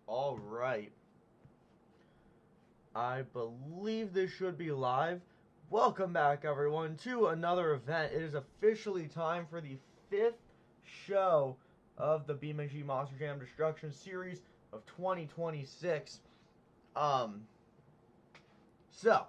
All right. I believe this should be live. Welcome back, everyone, to another event. It is officially time for the 5th show of the BeamNG Monster Jam Destruction Series of 2026. Um, so,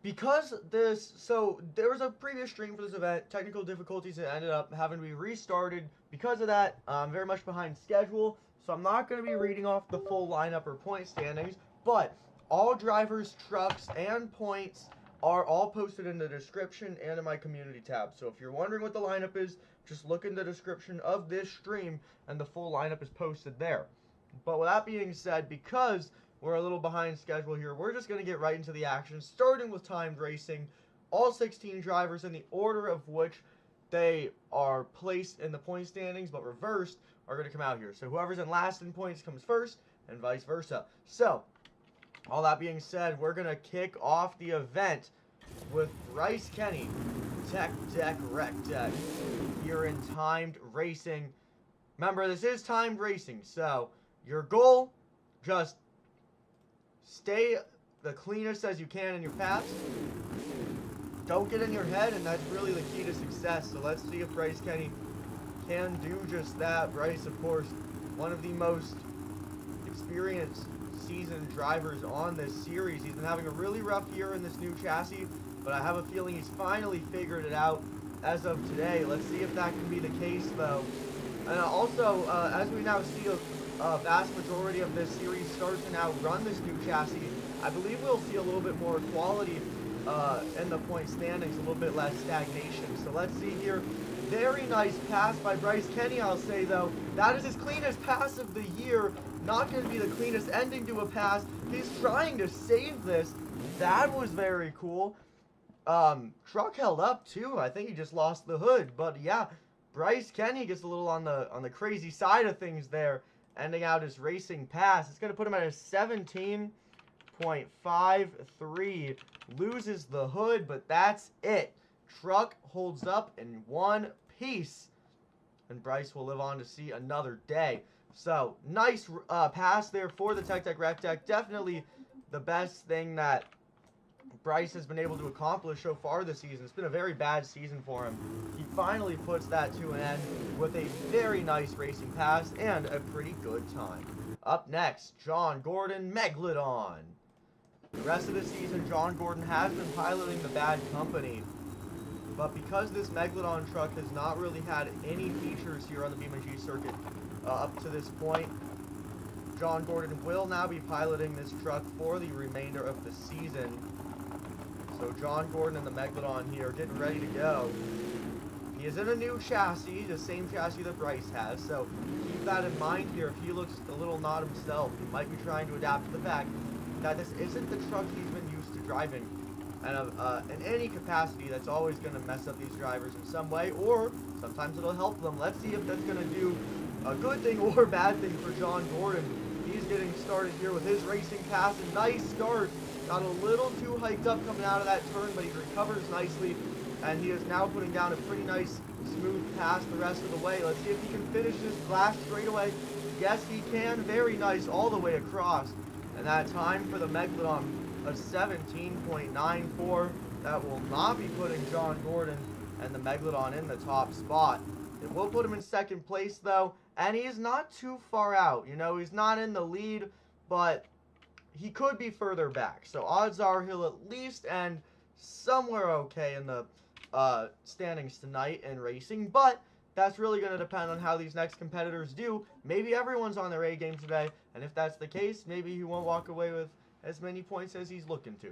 there was a previous stream for this event, technical difficulties, that ended up having to be restarted. Because of that, I'm very much behind schedule, so I'm not going to be reading off the full lineup or point standings, but all drivers, trucks, and points are all posted in the description and in my community tab. So if you're wondering what the lineup is, just look in the description of this stream and the full lineup is posted there. But with that being said, because we're a little behind schedule here, we're just going to get right into the action, starting with timed racing. All 16 drivers in the order of which they are placed in the point standings, but reversed, are going to come out here. So whoever's in last in points comes first, and vice versa. So, all that being said, we're going to kick off the event with Bryce Kenny, Tech Deck Rec Deck, here in timed racing. Remember, this is timed racing, so your goal, just stay the cleanest as you can in your paths. Don't get in your head, and that's really the key to success. So let's see if Bryce Kenny can do just that. Bryce, of course, one of the most experienced seasoned drivers on this series. He's been having a really rough year in this new chassis, but I have a feeling he's finally figured it out as of today. Let's see if that can be the case, though. And also, as we now see a vast majority of this series start to now run this new chassis, I believe we'll see a little bit more quality in the point standings, a little bit less stagnation. So let's see here. Very nice pass by Bryce Kenny, I'll say, though. That is his cleanest pass of the year. Not going to be the cleanest ending to a pass. He's trying to save this. That was very cool. Truck held up, too. I think he just lost the hood. But, yeah, Bryce Kenny gets a little on the crazy side of things there, ending out his racing pass. It's going to put him at a 17.53. Loses the hood, but that's it. Truck holds up in one piece, and Bryce will live on to see another day. So, nice pass there for the Tech Deck Rec Deck. Definitely the best thing that Bryce has been able to accomplish so far this season. It's been a very bad season for him. He finally puts that to an end with a very nice racing pass and a pretty good time. Up next, John Gordon, Megalodon. The rest of the season, John Gordon has been piloting the bad company. But because this Megalodon truck has not really had any features here on the BeamNG circuit up to this point, John Gordon will now be piloting this truck for the remainder of the season. So John Gordon and the Megalodon here getting ready to go. He is in a new chassis, the same chassis that Bryce has, so keep that in mind here. If he looks a little not himself, he might be trying to adapt to the fact that this isn't the truck he's been used to driving. And in any capacity, that's always going to mess up these drivers in some way, or sometimes it'll help them. Let's see if that's going to do a good thing or a bad thing for John Gordon. He's getting started here with his racing pass. A nice start. Got a little too hiked up coming out of that turn, but he recovers nicely, and he is now putting down a pretty nice, smooth pass the rest of the way. Let's see if he can finish this blast straightaway. Yes, he can. Very nice all the way across. And that time for the Megalodon of 17.94. That will not be putting John Gordon and the Megalodon in the top spot. It will put him in second place, though, and he is not too far out. You know, he's not in the lead, but he could be further back. So odds are he'll at least end somewhere okay in the standings tonight in racing, but that's really going to depend on how these next competitors do. Maybe everyone's on their A game today, and if that's the case, maybe he won't walk away with as many points as he's looking to.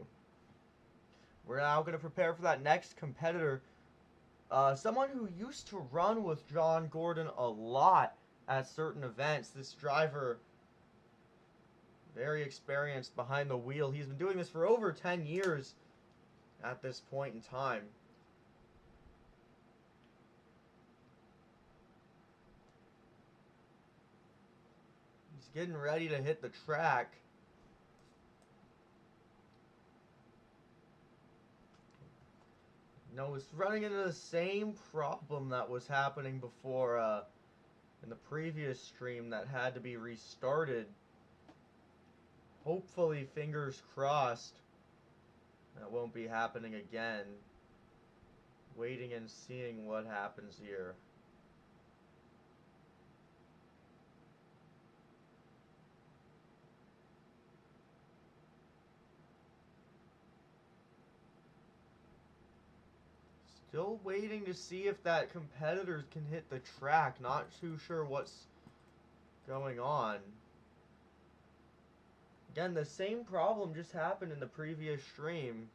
We're now going to prepare for that next competitor. Someone who used to run with John Gordon a lot at certain events. This driver, very experienced behind the wheel. He's been doing this for over 10 years at this point in time. He's getting ready to hit the track. No, it's running into the same problem that was happening before in the previous stream that had to be restarted. Hopefully, fingers crossed, that won't be happening again. Waiting and seeing what happens here. Still waiting to see if that competitor can hit the track. Not too sure what's going on. Again, the same problem just happened in the previous stream.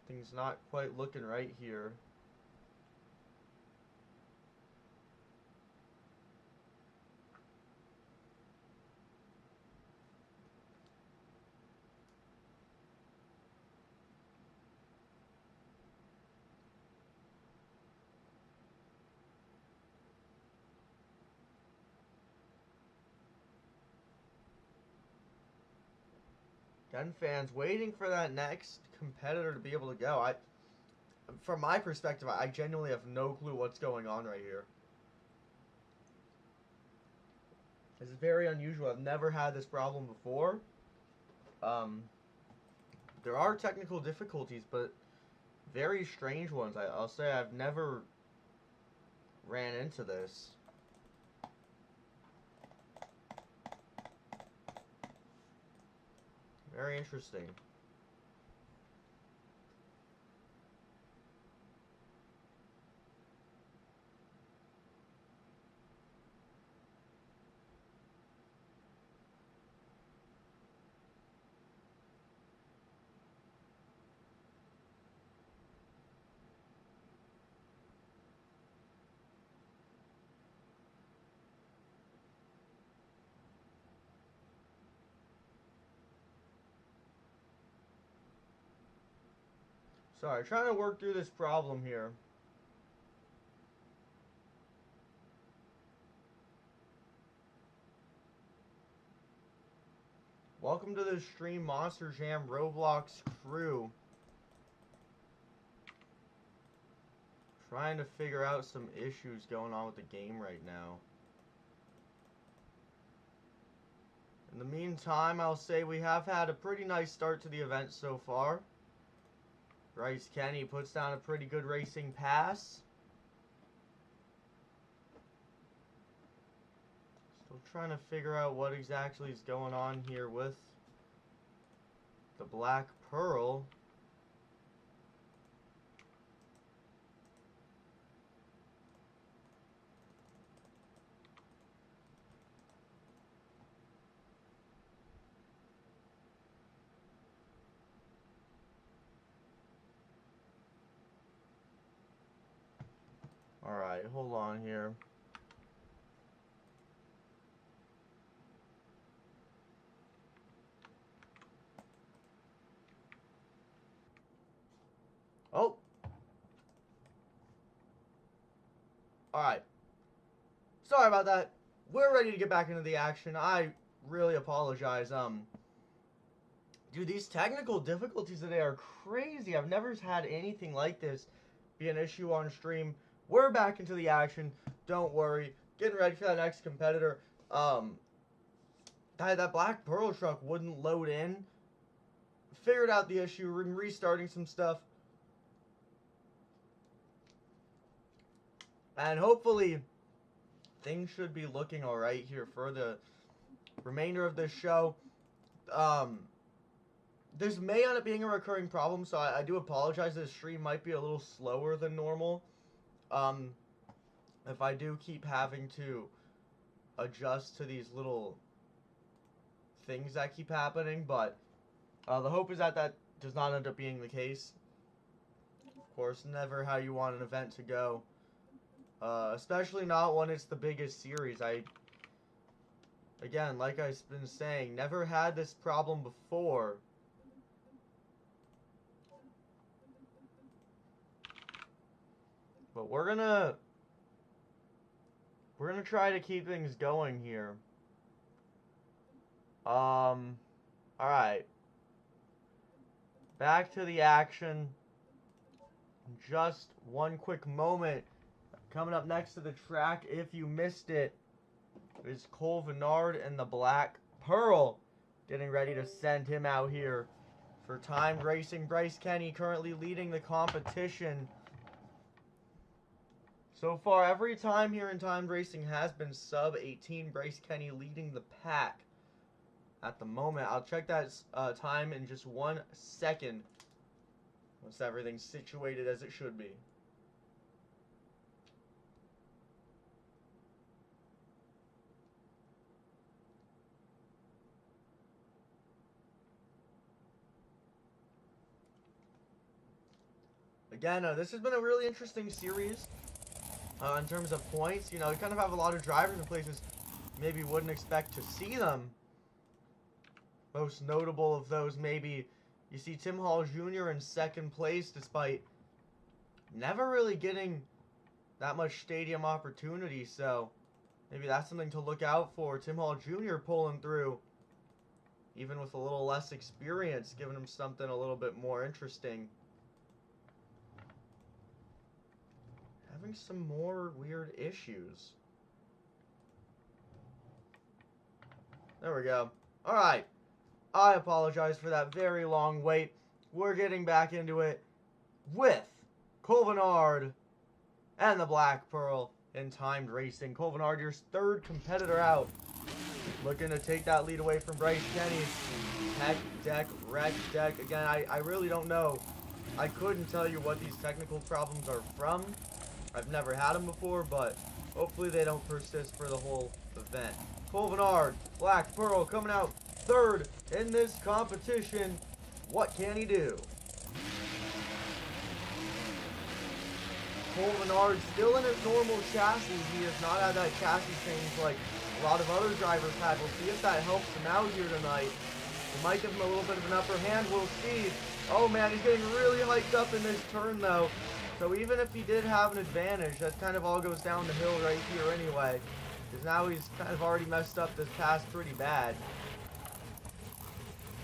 Things not quite looking right here. Gun fans waiting for that next competitor to be able to go. From my perspective, I genuinely have no clue what's going on right here. This is very unusual. I've never had this problem before. There are technical difficulties, but very strange ones. I'll say I've never ran into this. Very interesting. Sorry, trying to work through this problem here. Welcome to the stream, Monster Jam Roblox crew. Trying to figure out some issues going on with the game right now. In the meantime, I'll say we have had a pretty nice start to the event so far. Bryce Kenny puts down a pretty good racing pass. Still trying to figure out what exactly is going on here with the Black Pearl. Alright, hold on here. Oh! Alright. Sorry about that. We're ready to get back into the action. I really apologize. Dude, these technical difficulties today are crazy. I've never had anything like this be an issue on stream. We're back into the action. Don't worry. Getting ready for that next competitor. That Black Pearl truck wouldn't load in. Figured out the issue. We're restarting some stuff. And hopefully, things should be looking alright here for the remainder of this show. This may end up being a recurring problem, so I do apologize. This stream might be a little slower than normal. If I do keep having to adjust to these little things that keep happening, but the hope is that that does not end up being the case. Of course, never how you want an event to go. Especially not when it's the biggest series. Again, like I've been saying, never had this problem before. But we're gonna try to keep things going here. Alright. Back to the action. Just one quick moment. Coming up next to the track, if you missed it, is Cole Vennard and the Black Pearl. Getting ready to send him out here for timed racing. Bryce Kenny currently leading the competition. So far, every time here in timed racing has been sub 18. Bryce Kenny leading the pack at the moment. I'll check that time in just 1 second once everything's situated as it should be. Again, this has been a really interesting series in terms of points. You know, you kind of have a lot of drivers in places maybe wouldn't expect to see them. Most notable of those, maybe, you see Tim Hall Jr. in second place despite never really getting that much stadium opportunity. So maybe that's something to look out for. Tim Hall Jr. pulling through, even with a little less experience, giving him something a little bit more interesting. Having some more weird issues. There we go. Alright. I apologize for that very long wait. We're getting back into it with Cole Vennard and the Black Pearl in timed racing. Cole Vennard, your third competitor out. Looking to take that lead away from Bryce Kenny. Heck deck, wreck deck. Again, I really don't know. I couldn't tell you what these technical problems are from. I've never had them before, but hopefully they don't persist for the whole event. Cole Vennard, Black Pearl coming out third in this competition. What can he do? Cole Vennard still in his normal chassis. He has not had that chassis change like a lot of other drivers had. We'll see if that helps him out here tonight. It might give him a little bit of an upper hand. We'll see. Oh man, he's getting really hyped up in this turn though. So even if he did have an advantage, that kind of all goes down the hill right here anyway. Because now he's kind of already messed up this pass pretty bad.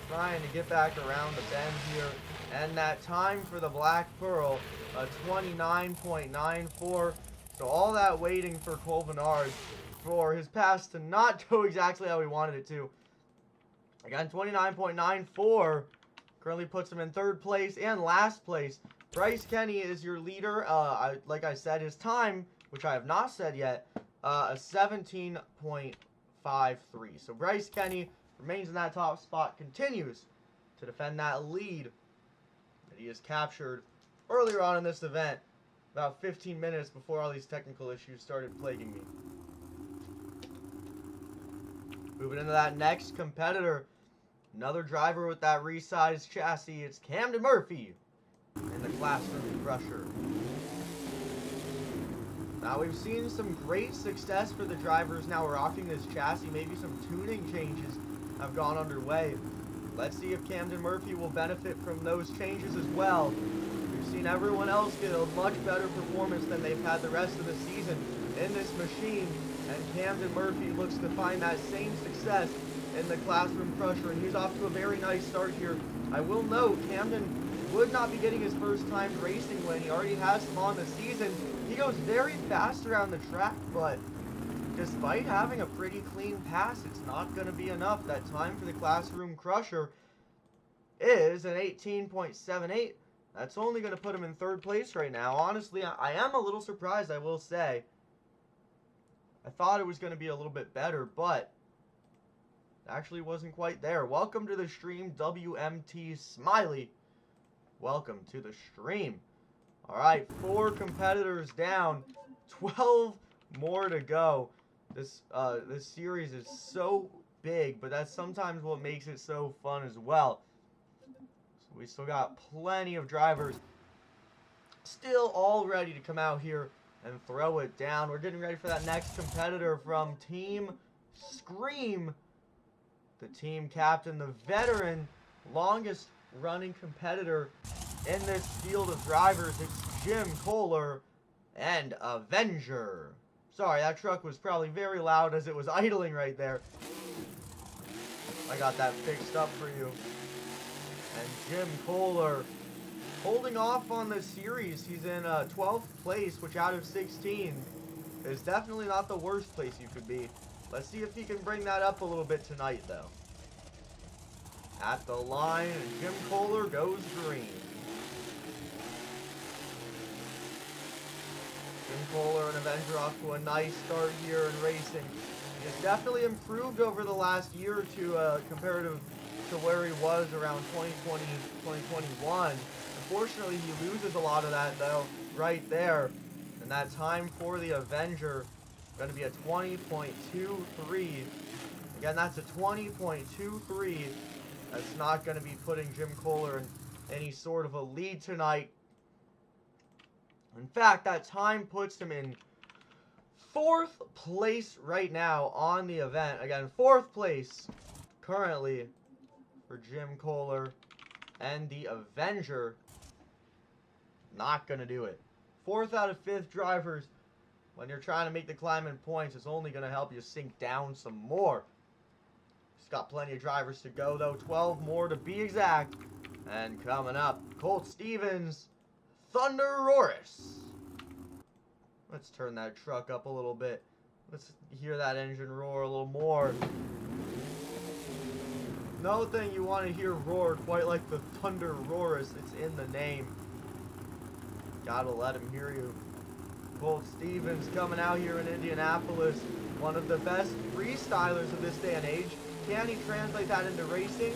Trying to get back around the bend here. And that time for the Black Pearl, a 29.94. So all that waiting for Cole Vennard for his pass to not go exactly how he wanted it to. Again, 29.94 currently puts him in third place and last place. Bryce Kenny is your leader. Like I said, his time, which I have not said yet, a 17.53. So Bryce Kenny remains in that top spot, continues to defend that lead that he has captured earlier on in this event, about 15 minutes before all these technical issues started plaguing me. Moving into that next competitor, another driver with that resized chassis, it's Camden Murphy in the Classroom Crusher. Now we've seen some great success for the drivers now rocking this chassis. Maybe some tuning changes have gone underway. Let's see if Camden Murphy will benefit from those changes as well. We've seen everyone else get a much better performance than they've had the rest of the season in this machine, and Camden Murphy looks to find that same success in the Classroom Crusher, and he's off to a very nice start here. I will note, Camden would not be getting his first time racing win. He already has some on the season. He goes very fast around the track, but despite having a pretty clean pass, it's not going to be enough. That time for the Classroom Crusher is an 18.78. That's only going to put him in third place right now. Honestly, I am a little surprised, I will say. I thought it was going to be a little bit better, but it actually wasn't quite there. Welcome to the stream, WMT Smiley. Welcome to the stream. All right, 4 competitors down, 12 more to go. This series is so big, but that's sometimes what makes it so fun as well. So we still got plenty of drivers still all ready to come out here and throw it down. We're getting ready for that next competitor from Team Scream. The team captain, the veteran, longest running competitor in this field of drivers. It's Jim Kohler and Avenger. Sorry, that truck was probably very loud as it was idling right there. I got that fixed up for you. And Jim Kohler holding off on the series. He's in 12th place, which out of 16 is definitely not the worst place you could be. Let's see if he can bring that up a little bit tonight, though. At the line, Jim Kohler goes green. Jim Kohler and Avenger off to a nice start here in racing. He has definitely improved over the last year or two comparative to where he was around 2020, 2021. Unfortunately, he loses a lot of that, though, right there. And that time for the Avenger is going to be a 20.23. Again, that's a 20.23. That's not going to be putting Jim Kohler in any sort of a lead tonight. In fact, that time puts him in 4th place right now on the event. Again, 4th place currently for Jim Kohler. And the Avenger, not going to do it. 4th out of 5th drivers, when you're trying to make the climb in points, it's only going to help you sink down some more. He's got plenty of drivers to go, though. 12 more to be exact. And coming up, Colt Stevens, Thunder Roris. Let's turn that truck up a little bit. Let's hear that engine roar a little more. No thing you want to hear roar quite like the Thunder Roris. It's in the name. Gotta let him hear you. Colt Stevens coming out here in Indianapolis. One of the best freestylers of this day and age. Can he translate that into racing?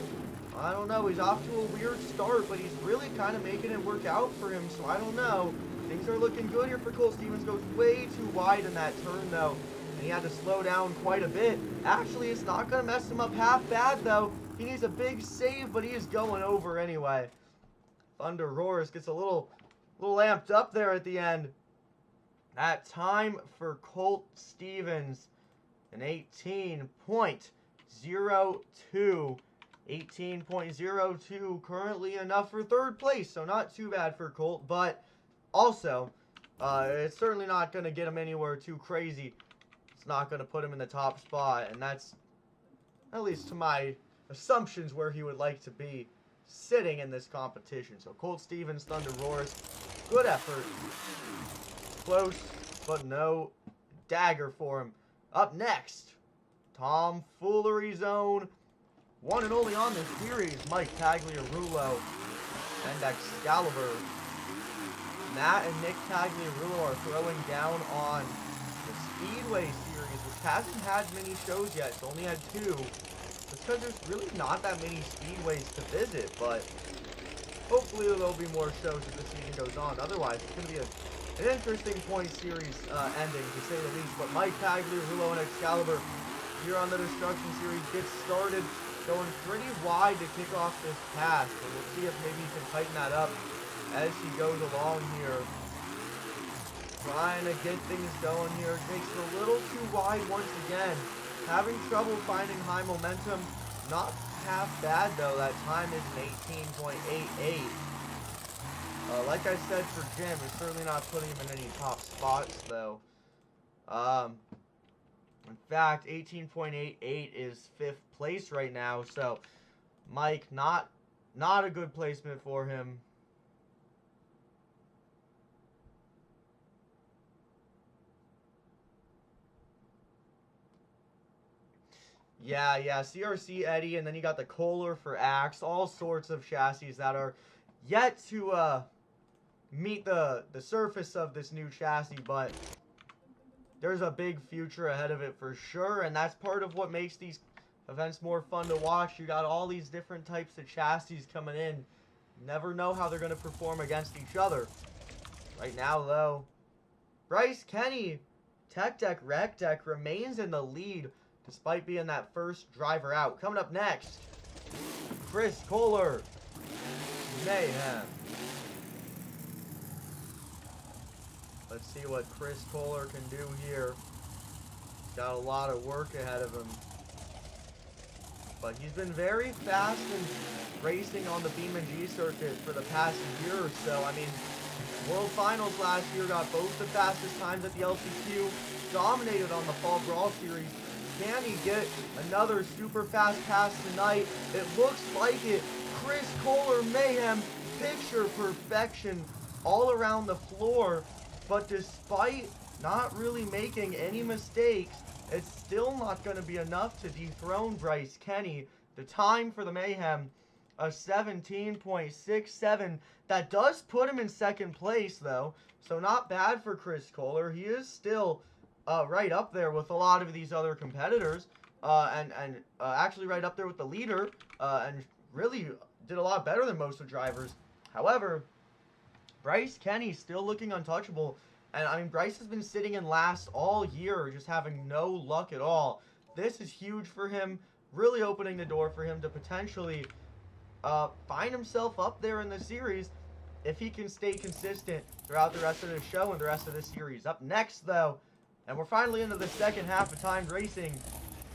I don't know. He's off to a weird start, but he's really kind of making it work out for him, so I don't know. Things are looking good here for Colt Stevens. Goes way too wide in that turn, though, and he had to slow down quite a bit. Actually, it's not going to mess him up half bad, though. He needs a big save, but he is going over anyway. Thunder Roris gets a little amped up there at the end. That time for Colt Stevens, an 18.02. 18.02, currently enough for 3rd place, so not too bad for Colt, but also, it's certainly not going to get him anywhere too crazy. It's not going to put him in the top spot, and that's, at least to my assumptions, where he would like to be sitting in this competition. So Colt Stevens, Thunder Roars, good effort. Close, but no dagger for him. Up next, Tomfoolery Zone. One and only on this series, Mike Tagliarulo and Excalibur. Matt and Nick Tagliarulo are throwing down on the Speedway series, which hasn't had many shows yet. It's only had 2. Just because there's really not that many Speedways to visit, but hopefully there'll be more shows as the season goes on. Otherwise, it's going to be an interesting point series ending, to say the least. But Mike Tagliarulo and Excalibur here on the Destruction Series gets started. Going pretty wide to kick off this pass, and we'll see if maybe he can tighten that up as he goes along here. Trying to get things going here. Takes it a little too wide once again. Having trouble finding high momentum. Not half bad though. That time is an 18.88. Like I said for Jim, it's certainly not putting him in any top spots though. In fact, 18.88 is 5th place right now, so Mike, not a good placement for him. Yeah, CRC Eddie, and then you got the Kohler for Axe, all sorts of chassis that are yet to meet the surface of this new chassis, but there's a big future ahead of it for sure, and that's part of what makes these events more fun to watch. You got all these different types of chassis coming in. You never know how they're going to perform against each other. Right now, though, Bryce Kenny, Tech Deck, Rec Deck, remains in the lead despite being that first driver out. Coming up next, Chris Kohler, Mayhem. Let's see what Chris Kohler can do here. He's got a lot of work ahead of him. But he's been very fast in racing on the BeamNG circuit for the past year or so. I mean, World Finals last year got both the fastest times at the LCQ, dominated on the Fall Brawl Series. Can he get another super fast pass tonight? It looks like it. Chris Kohler Mayhem picture perfection all around the floor, but despite not really making any mistakes, it's still not going to be enough to dethrone Bryce Kenny. The time for the Mayhem, a 17.67. That does put him in second place, though, so not bad for Chris Kohler. He is still right up there with a lot of these other competitors, and actually right up there with the leader, and really did a lot better than most of the drivers. However, Bryce Kenny still looking untouchable. And, I mean, Bryce has been sitting in last all year, just having no luck at all. This is huge for him, really opening the door for him to potentially find himself up there in the series if he can stay consistent throughout the rest of the show and the rest of the series. Up next, though, and we're finally into the second half of timed racing,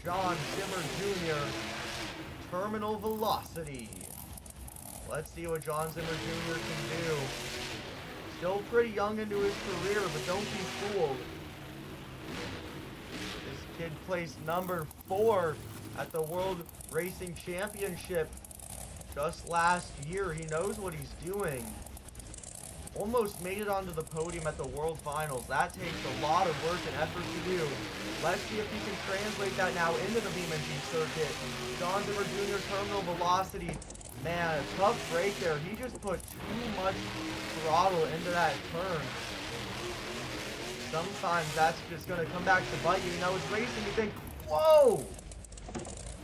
John Zimmer Jr., Terminal Velocity. Let's see what John Zimmer Jr. can do. Still pretty young into his career, but don't be fooled. This kid placed number 4 at the World Racing Championship just last year. He knows what he's doing. Almost made it onto the podium at the World Finals. That takes a lot of work and effort to do. Let's see if he can translate that now into the BeamNG circuit. John Zimmer Jr. Terminal Velocity. Man, a tough break there. He just put too much throttle into that turn. Sometimes that's just going to come back to bite you. You know, it's racing, you think, whoa!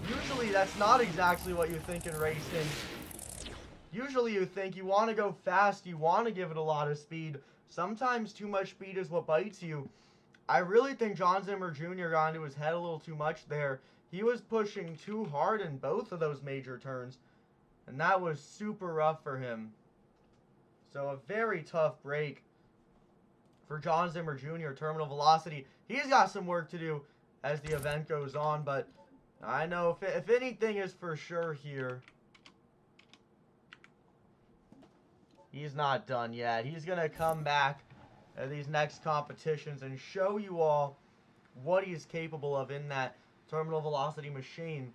Usually that's not exactly what you think in racing. Usually you think you want to go fast, you want to give it a lot of speed. Sometimes too much speed is what bites you. I really think John Zimmer Jr. got into his head a little too much there. He was pushing too hard in both of those major turns. And that was super rough for him. So a very tough break for John Zimmer Jr. Terminal Velocity. He's got some work to do as the event goes on, but I know if anything is for sure here, he's not done yet. He's going to come back at these next competitions and show you all what he's capable of in that Terminal Velocity machine.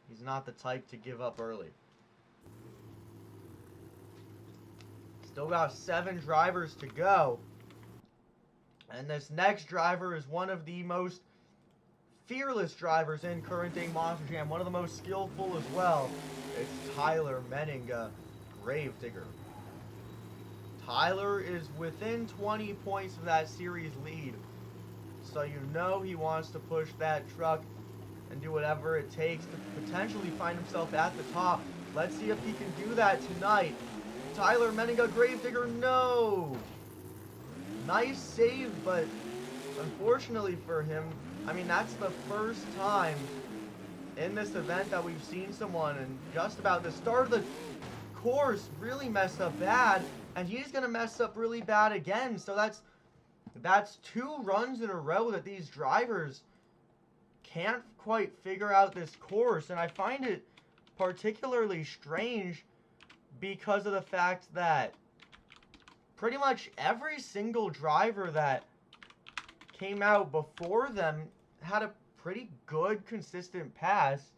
He's not the type to give up early. Still got 7 drivers to go. And this next driver is one of the most fearless drivers in current day Monster Jam. One of the most skillful as well. It's Tyler Menninga, Gravedigger. Tyler is within 20 points of that series lead. So you know he wants to push that truck and do whatever it takes to potentially find himself at the top. Let's see if he can do that tonight. Tyler Menninga, Gravedigger, no! Nice save, but unfortunately for him, I mean, that's the first time in this event that we've seen someone and just about the start of the course really mess up bad, and he's going to mess up really bad again. So that's 2 runs in a row that these drivers can't quite figure out this course, and I find it particularly strange because of the fact that pretty much every single driver that came out before them had a pretty good, consistent pass.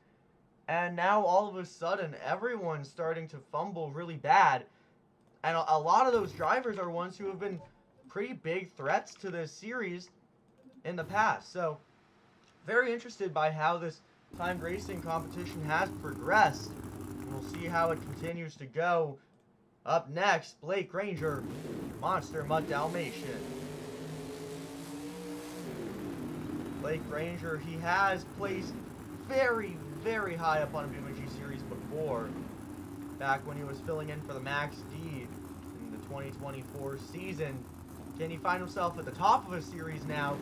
And now all of a sudden, everyone's starting to fumble really bad. And a lot of those drivers are ones who have been pretty big threats to this series in the past. So, very interested by how this timed racing competition has progressed. We'll see how it continues to go. Up next, Blake Granger, Monster Mutt Dalmatian. Blake Granger, he has placed very, very high up on a BeamNG series before. Back when he was filling in for the Max D in the 2024 season. Can he find himself at the top of a series now?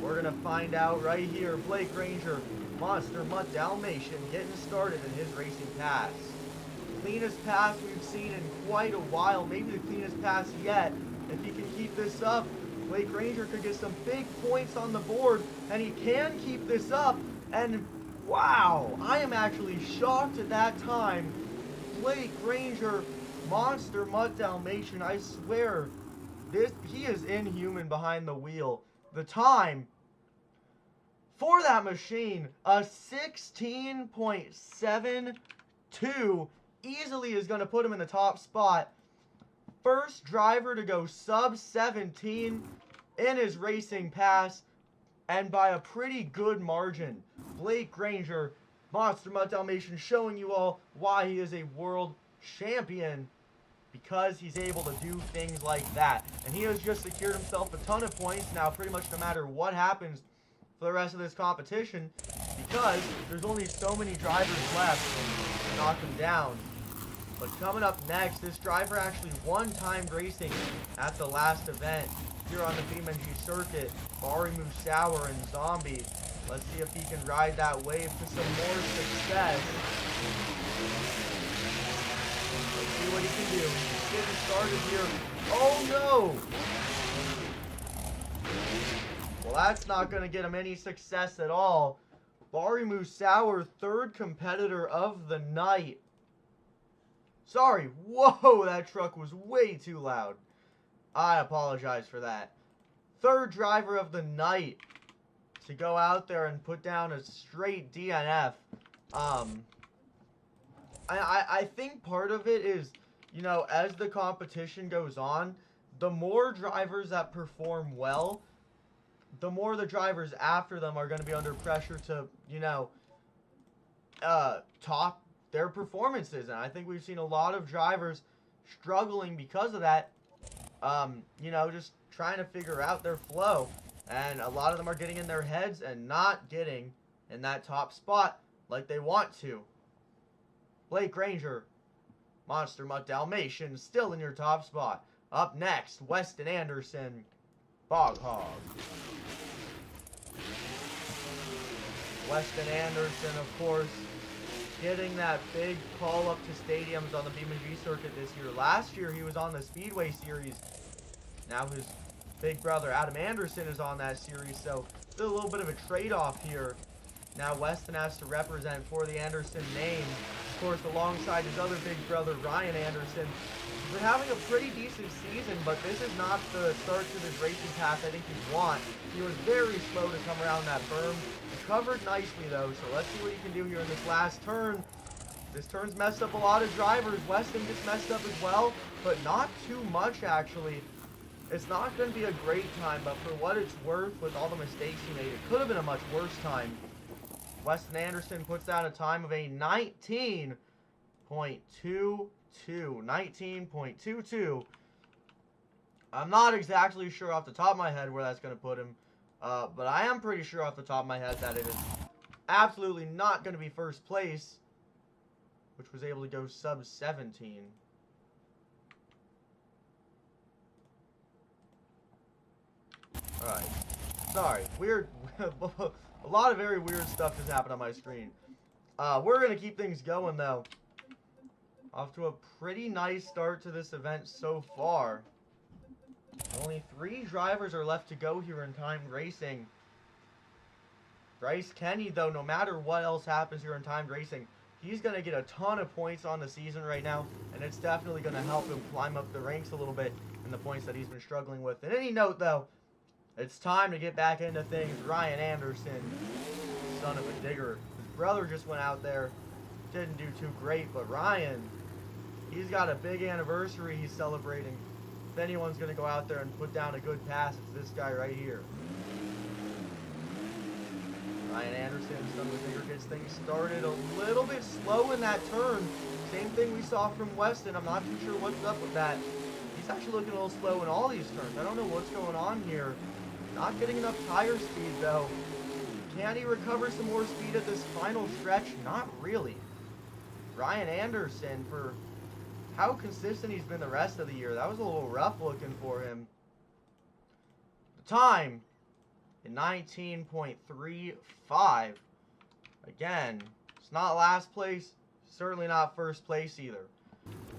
We're going to find out right here. Blake Granger, Monster Mutt Dalmatian, getting started in his racing pass. Cleanest pass we've seen in quite a while, maybe the cleanest pass yet. If he can keep this up, Blake Granger could get some big points on the board, and he can keep this up, and wow, I am actually shocked at that time. Blake Granger, Monster Mutt Dalmatian, I swear, he is inhuman behind the wheel. The time for that machine, a 16.72, easily is going to put him in the top spot first driver to go sub 17 in his racing pass, and by a pretty good margin. Granger, Monster Mutt Dalmatian, showing you all why he is a world champion, because he's able to do things like that. And he has just secured himself a ton of points now, pretty much no matter what happens for the rest of this competition, because there's only so many drivers left to knock him down. But coming up next, this driver actually won timed racing at the last event here on the BeamNG circuit. Bari, Mussawwir, and Zombie. Let's see if he can ride that wave to some more success. Let's see what he can do. He's getting started here. Oh no! Well, that's not going to get him any success at all. Bari Mussawwir, third competitor of the night. Sorry, whoa, that truck was way too loud. I apologize for that. Third driver of the night to go out there and put down a straight DNF. I think part of it is, you know, as the competition goes on, the more drivers that perform well, the more the drivers after them are going to be under pressure to, you know, top their performances. And I think we've seen a lot of drivers struggling because of that, you know, just trying to figure out their flow. And a lot of them are getting in their heads and not getting in that top spot like they want to. Granger, Monster Mutt Dalmatian, still in your top spot. Up next, Weston Anderson, Bog Hog. Weston Anderson, of course, getting that big call up to stadiums on the BeamNG circuit this year. Last year, he was on the Speedway Series. Now his big brother, Adam Anderson, is on that series, so still a little bit of a trade-off here. Now Weston has to represent for the Anderson name, of course, alongside his other big brother, Ryan Anderson. He's been having a pretty decent season, but this is not the start to his racing path I think he'd want. He was very slow to come around that berm. Recovered nicely, though, so let's see what he can do here in this last turn. This turn's messed up a lot of drivers. Weston gets messed up as well, but not too much, actually. It's not going to be a great time, but for what it's worth, with all the mistakes he made, it could have been a much worse time. Weston Anderson puts down a time of a 19.22. 19.22. I'm not exactly sure off the top of my head where that's going to put him, but I am pretty sure off the top of my head that it is absolutely not going to be first place, which was able to go sub 17. Alright. Sorry. Weird. A lot of very weird stuff just happened on my screen. We're going to keep things going, though. Off to a pretty nice start to this event so far. Only 3 drivers are left to go here in timed racing. Bryce Kenny, though, no matter what else happens here in timed racing, he's going to get a ton of points on the season right now, and it's definitely going to help him climb up the ranks a little bit in the points that he's been struggling with. And any note, though, it's time to get back into things. Ryan Anderson, son of a digger. His brother just went out there, didn't do too great, but Ryan, he's got a big anniversary he's celebrating. If anyone's going to go out there and put down a good pass, it's this guy right here. Ryan Anderson, son of a digger, gets things started a little bit slow in that turn. Same thing we saw from Weston. I'm not too sure what's up with that. He's actually looking a little slow in all these turns. I don't know what's going on here. Not getting enough tire speed, though. Can he recover some more speed at this final stretch? Not really. Ryan Anderson, for how consistent he's been the rest of the year, that was a little rough looking for him. The time, in 19.35. Again, it's not last place, certainly not first place either.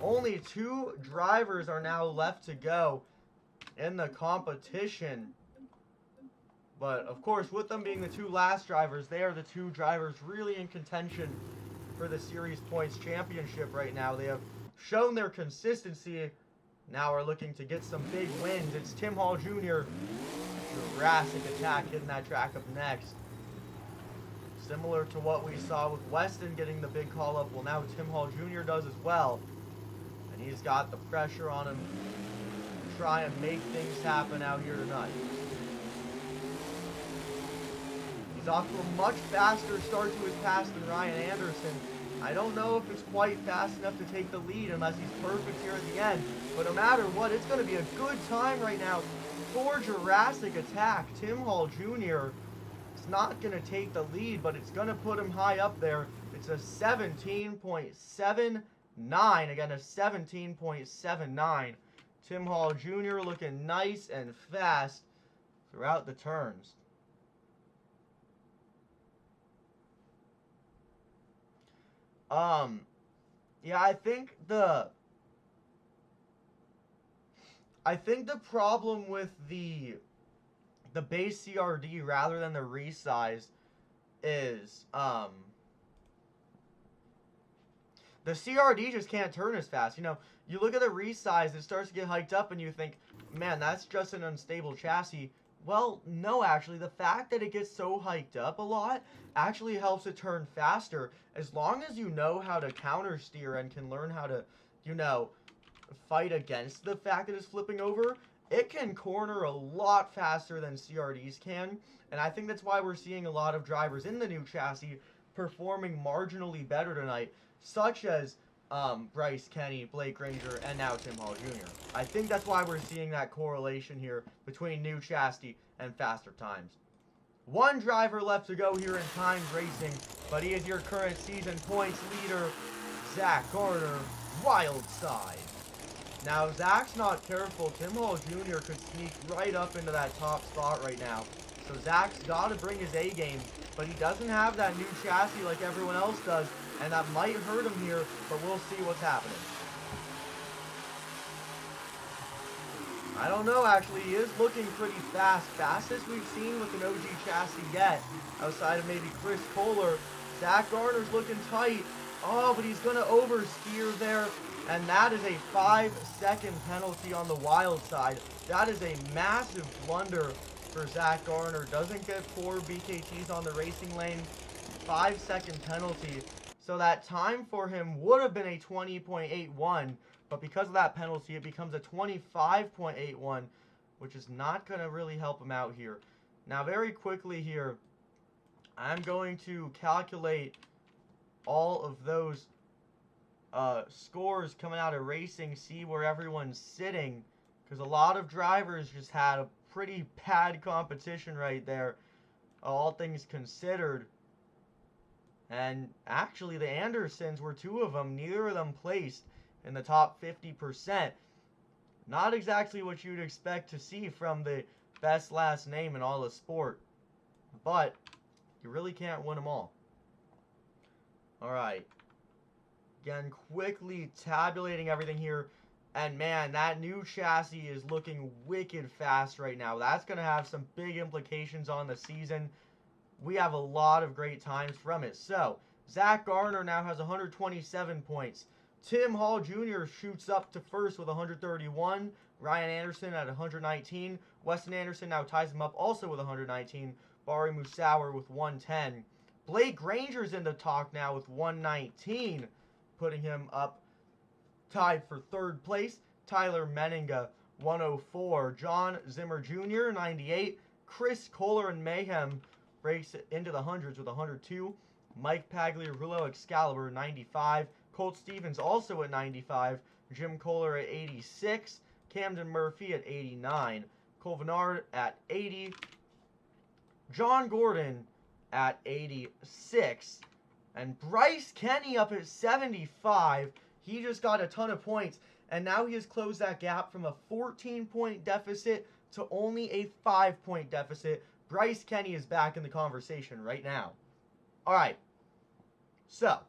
Only 2 drivers are now left to go in the competition. But, of course, with them being the 2 last drivers, they are the 2 drivers really in contention for the Series Points Championship right now. They have shown their consistency, now are looking to get some big wins. It's Tim Hall Jr., Jurassic attack hitting that track up next. Similar to what we saw with Weston getting the big call-up, well, now Tim Hall Jr. does as well. And he's got the pressure on him to try and make things happen out here tonight. He's off to a much faster start to his pass than Ryan Anderson. I don't know if it's quite fast enough to take the lead unless he's perfect here at the end. But no matter what, it's going to be a good time right now for Jurassic attack. Tim Hall Jr. is not going to take the lead, but it's going to put him high up there. It's a 17.79. Again, a 17.79. Tim Hall Jr. looking nice and fast throughout the turns. Yeah, I think the problem with the base CRD rather than the resize is the CRD just can't turn as fast. You know, you look at the resize, it starts to get hiked up and you think, man, that's just an unstable chassis. Well, no, actually, the fact that it gets so hiked up a lot actually helps it turn faster. As long as you know how to counter steer and can learn how to, you know, fight against the fact that it's flipping over, it can corner a lot faster than CRDs can. And I think that's why we're seeing a lot of drivers in the new chassis performing marginally better tonight, such as Bryce Kenny, Blake Granger, and now Tim Hall Jr. I think that's why we're seeing that correlation here between new chassis and faster times. One driver left to go here in timed racing, but he is your current season points leader, Zack Garner, Wild Side. Now, if Zack's not careful, Tim Hall Jr. could sneak right up into that top spot right now. So Zack's got to bring his A game, but he doesn't have that new chassis like everyone else does, and that might hurt him here, but we'll see what's happening. I don't know, actually. He is looking pretty fast. Fastest we've seen with an OG chassis yet, outside of maybe Chris Kohler. Zack Garner's looking tight. Oh, but he's going to oversteer there, and that is a 5-second penalty on the Wild Side. That is a massive blunder for Zack Garner. Doesn't get 4 BKTs on the racing lane. 5-second penalty. So that time for him would have been a 20.81, but because of that penalty, it becomes a 25.81, which is not going to really help him out here. Now, very quickly here, I'm going to calculate all of those scores coming out of racing, see where everyone's sitting, because a lot of drivers just had a pretty bad competition right there, all things considered. And actually, the Andersons were 2 of them. Neither of them placed in the top 50%. Not exactly what you'd expect to see from the best last name in all of sport. But you really can't win them all. Alright. Again, quickly tabulating everything here. And man, that new chassis is looking wicked fast right now. That's going to have some big implications on the season. We have a lot of great times from it. So, Zack Garner now has 127 points. Tim Hall Jr. shoots up to first with 131. Ryan Anderson at 119. Weston Anderson now ties him up also with 119. Bari Mussawwir with 110. Blake Granger's in the talk now with 119, putting him up tied for third place. Tyler Menninga, 104. John Zimmer Jr., 98. Chris Kohler and Mayhem breaks it into the hundreds with 102. Mike Pagliarulo Excalibur, 95. Colt Stevens also at 95. Jim Kohler at 86. Camden Murphy at 89. Cole Vennard at 80. John Gordon at 86. And Bryce Kenny up at 75. He just got a ton of points. And now he has closed that gap from a 14-point deficit to only a 5-point deficit. Bryce Kenny is back in the conversation right now. Alright. So,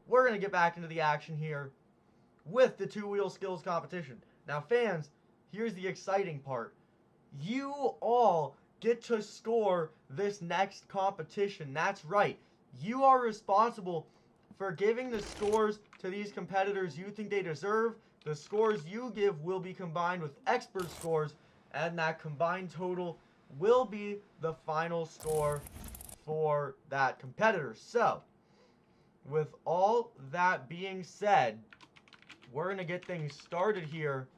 we're going to get back into the action here with the two-wheel skills competition. Now, fans, here's the exciting part. You all get to score this next competition. That's right. You are responsible for giving the scores to these competitors you think they deserve. The scores you give will be combined with expert scores, and that combined total will be the final score for that competitor. So, with all that being said, we're going to get things started here.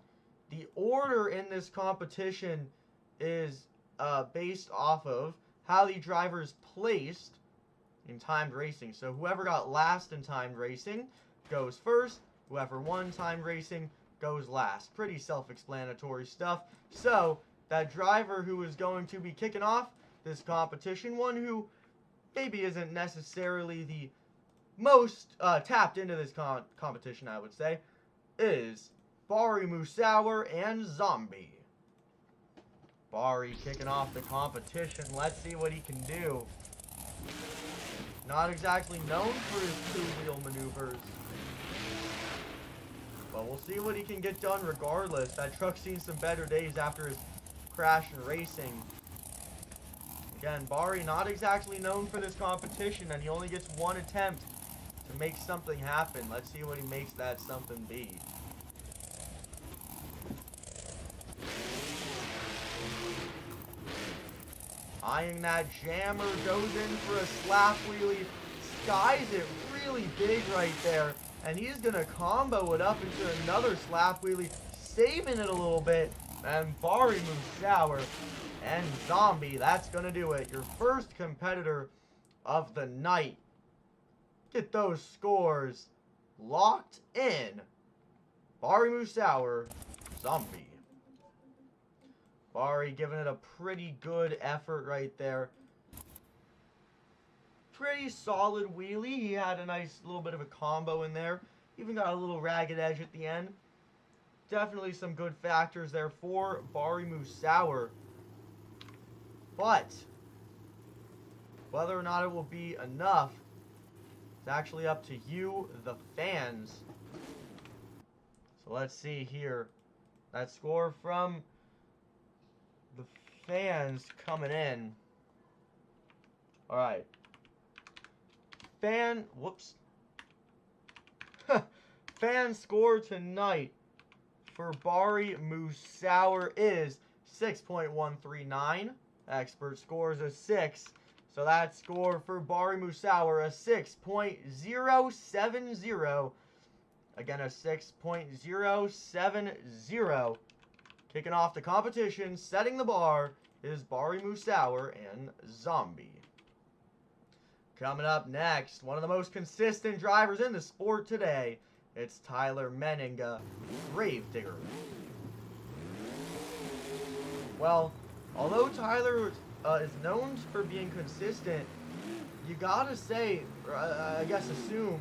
The order in this competition is based off of how the drivers placed in timed racing. So whoever got last in timed racing goes first. Whoever won timed racing goes last. Pretty self-explanatory stuff. So that driver who is going to be kicking off this competition, one who maybe isn't necessarily the most tapped into this competition, I would say, is Bari, Mussawwir, and Zombie. Bari kicking off the competition. Let's see what he can do. Not exactly known for his two-wheel maneuvers, but we'll see what he can get done regardless. That truck's seen some better days after his crash in racing. Again, Bari not exactly known for this competition, and he only gets one attempt to make something happen. Let's see what he makes that something be. Eyeing that jammer, goes in for a slap wheelie, skies it really big right there, and he's gonna combo it up into another slap wheelie, saving it a little bit, and Bari, Mussawwir, and Zombie, that's gonna do it. Your first competitor of the night. Get those scores locked in. Bari, Mussawwir, Zombie. Bari giving it a pretty good effort right there. Pretty solid wheelie. He had a nice little bit of a combo in there. Even got a little ragged edge at the end. Definitely some good factors there for Bari, Mussawwir. But whether or not it will be enough, it's actually up to you, the fans. So let's see here. That score from the fans coming in. Alright. Fan score tonight for Bari, Mussawwir is 6.139. Expert score is a 6. So that score for Bari, Mussawwir, a 6.070. Again, a 6.070. Kicking off the competition, setting the bar, is Bari, Mussawwir, and Zombie. Coming up next, one of the most consistent drivers in the sport today. It's Tyler Menninga, Gravedigger. Well, although Tyler is known for being consistent, you gotta say, or I guess assume,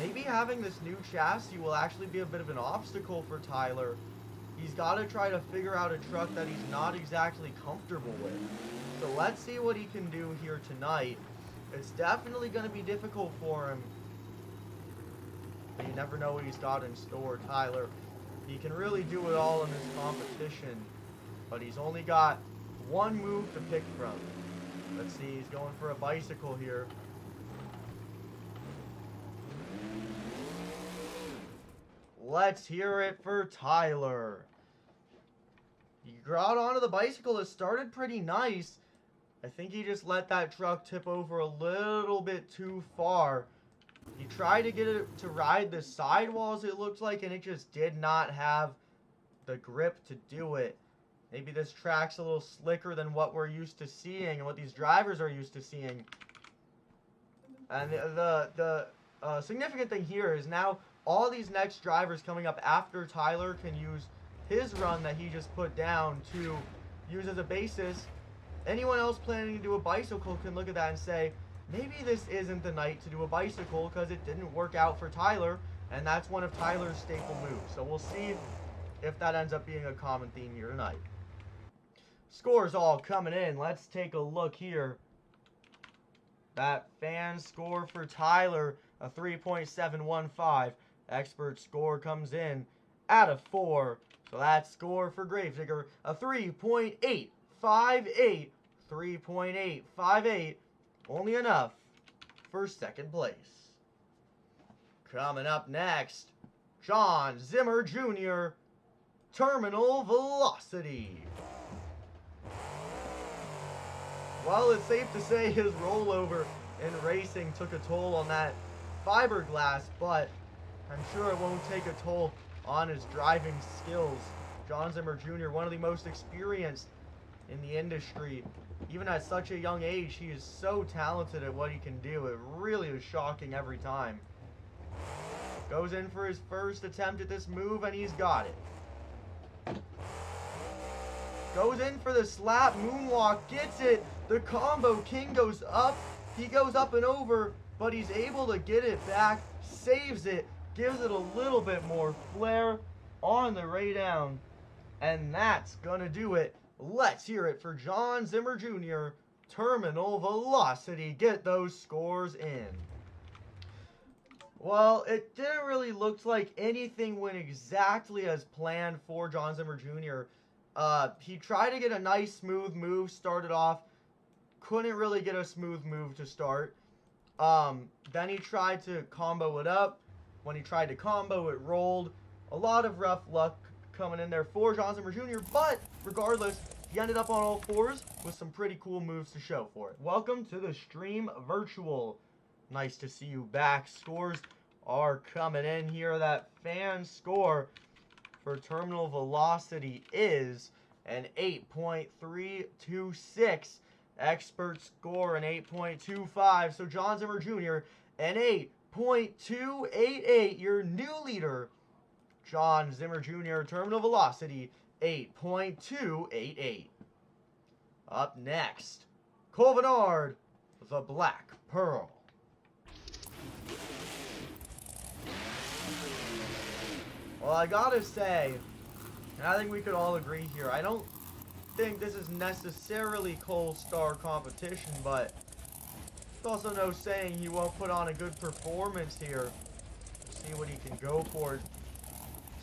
maybe having this new chassis will actually be a bit of an obstacle for Tyler. He's got to try to figure out a truck that he's not exactly comfortable with. So let's see what he can do here tonight. It's definitely going to be difficult for him. But you never know what he's got in store, Tyler. He can really do it all in this competition. But he's only got one move to pick from. Let's see, he's going for a bicycle here. Let's hear it for Tyler. He got onto the bicycle. It started pretty nice. I think he just let that truck tip over a little bit too far. He tried to get it to ride the sidewalls, it looked like, and it just did not have the grip to do it. Maybe this track's a little slicker than what we're used to seeing and what these drivers are used to seeing. And the significant thing here is now all these next drivers coming up after Tyler can use his run that he just put down to use as a basis. Anyone else planning to do a bicycle can look at that and say, maybe this isn't the night to do a bicycle because it didn't work out for Tyler, and that's one of Tyler's staple moves. So we'll see if that ends up being a common theme here tonight. Scores all coming in. Let's take a look here. That fan score for Tyler, a 3.715. Expert score comes in at a 4. So that score for Gravedigger, a 3.858. 3.858. Only enough for second place. Coming up next, John Zimmer Jr., Terminal Velocity. Well, it's safe to say his rollover in racing took a toll on that fiberglass, but I'm sure it won't take a toll on his driving skills. John Zimmer Jr., one of the most experienced in the industry. Even at such a young age, he is so talented at what he can do. It really is shocking every time. Goes in for his first attempt at this move, and he's got it. Goes in for the slap moonwalk, gets it. The combo king goes up. He goes up and over, but he's able to get it back, saves it, gives it a little bit more flair on the way down. And that's going to do it. Let's hear it for John Zimmer Jr. Terminal velocity. Get those scores in. Well, it didn't really look like anything went exactly as planned for John Zimmer Jr. He tried to get a nice smooth move, started off, couldn't really get a smooth move to start. Then he tried to combo it up. When he tried to combo, it rolled. A lot of rough luck coming in there for John Zimmer Jr., but regardless, he ended up on all fours with some pretty cool moves to show for it. Welcome to the stream virtual. Nice to see you back. Scores are coming in here. That fan score for terminal velocity is an 8.326. Expert score an 8.25. So John Zimmer Jr. an 8.288. Your new leader, John Zimmer Jr. Terminal velocity 8.288. Up next, Colvinard, the Black Pearl. Well, I gotta say, and I think we could all agree here, I don't think this is necessarily Cole's star competition, but it's also no saying he won't put on a good performance here. See what he can go for.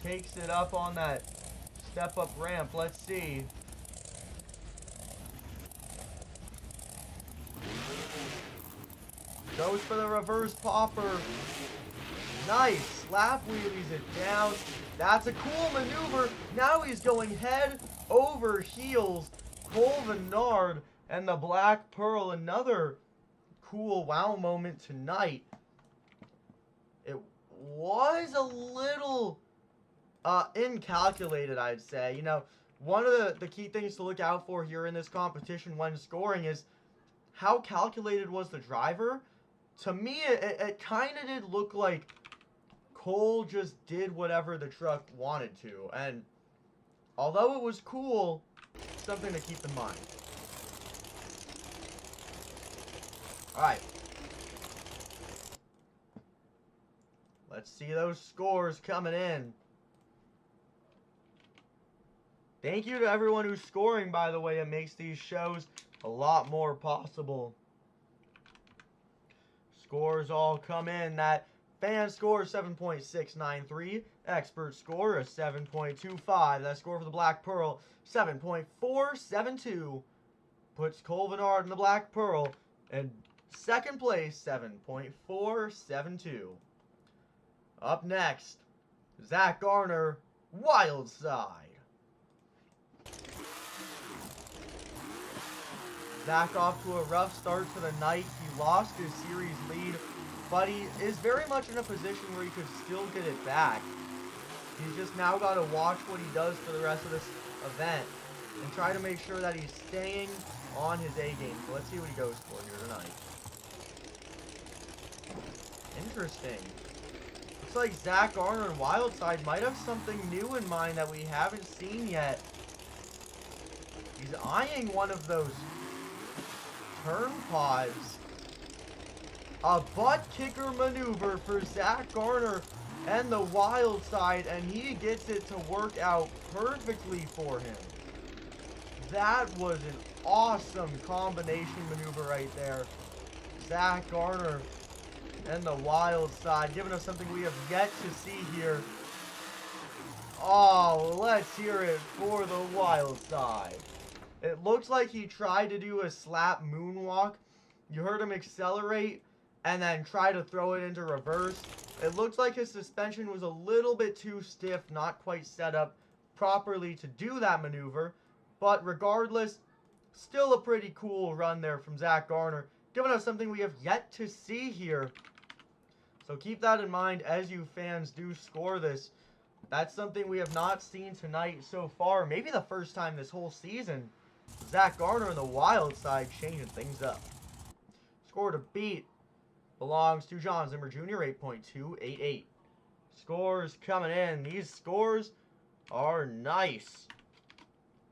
Takes it up on that step-up ramp. Let's see. Goes for the reverse popper. Nice. Slap wheelies it down. That's a cool maneuver. Now he's going head over heels. Colvinard and the Black Pearl. Another cool wow moment tonight. It was a little incalculated, I'd say. You know, one of the key things to look out for here in this competition when scoring is how calculated was the driver. To me, it kind of did look like Cole just did whatever the truck wanted to. And although it was cool, something to keep in mind. Alright. Let's see those scores coming in. Thank you to everyone who's scoring, by the way. It makes these shows a lot more possible. Scores all come in. That fan score is 7.693. Expert score is 7.25. That score for the Black Pearl, 7.472. Puts Colvinard and the Black Pearl in second place, 7.472. Up next, Zack Garner, Wild Side. Zack off to a rough start to the night. He lost his series lead, but he is very much in a position where he could still get it back. He's just now got to watch what he does for the rest of this event and try to make sure that he's staying on his A game. So let's see what he goes for here tonight. Interesting. Looks like Zack Garner and Wildside might have something new in mind that we haven't seen yet. He's eyeing one of those turn pods. A butt kicker maneuver for Zack Garner and the Wild Side, and he gets it to work out perfectly for him. That was an awesome combination maneuver right there. Zack Garner and the Wild Side giving us something we have yet to see here. Oh, let's hear it for the Wild Side. It looks like he tried to do a slap moonwalk. You heard him accelerate and then try to throw it into reverse. It looks like his suspension was a little bit too stiff, not quite set up properly to do that maneuver. But regardless, still a pretty cool run there from Zack Garner, giving us something we have yet to see here. So keep that in mind as you fans do score this. That's something we have not seen tonight so far. Maybe the first time this whole season. Zack Garner on the wild side changing things up. Score to beat belongs to John Zimmer Jr., 8.288. Scores coming in. These scores are nice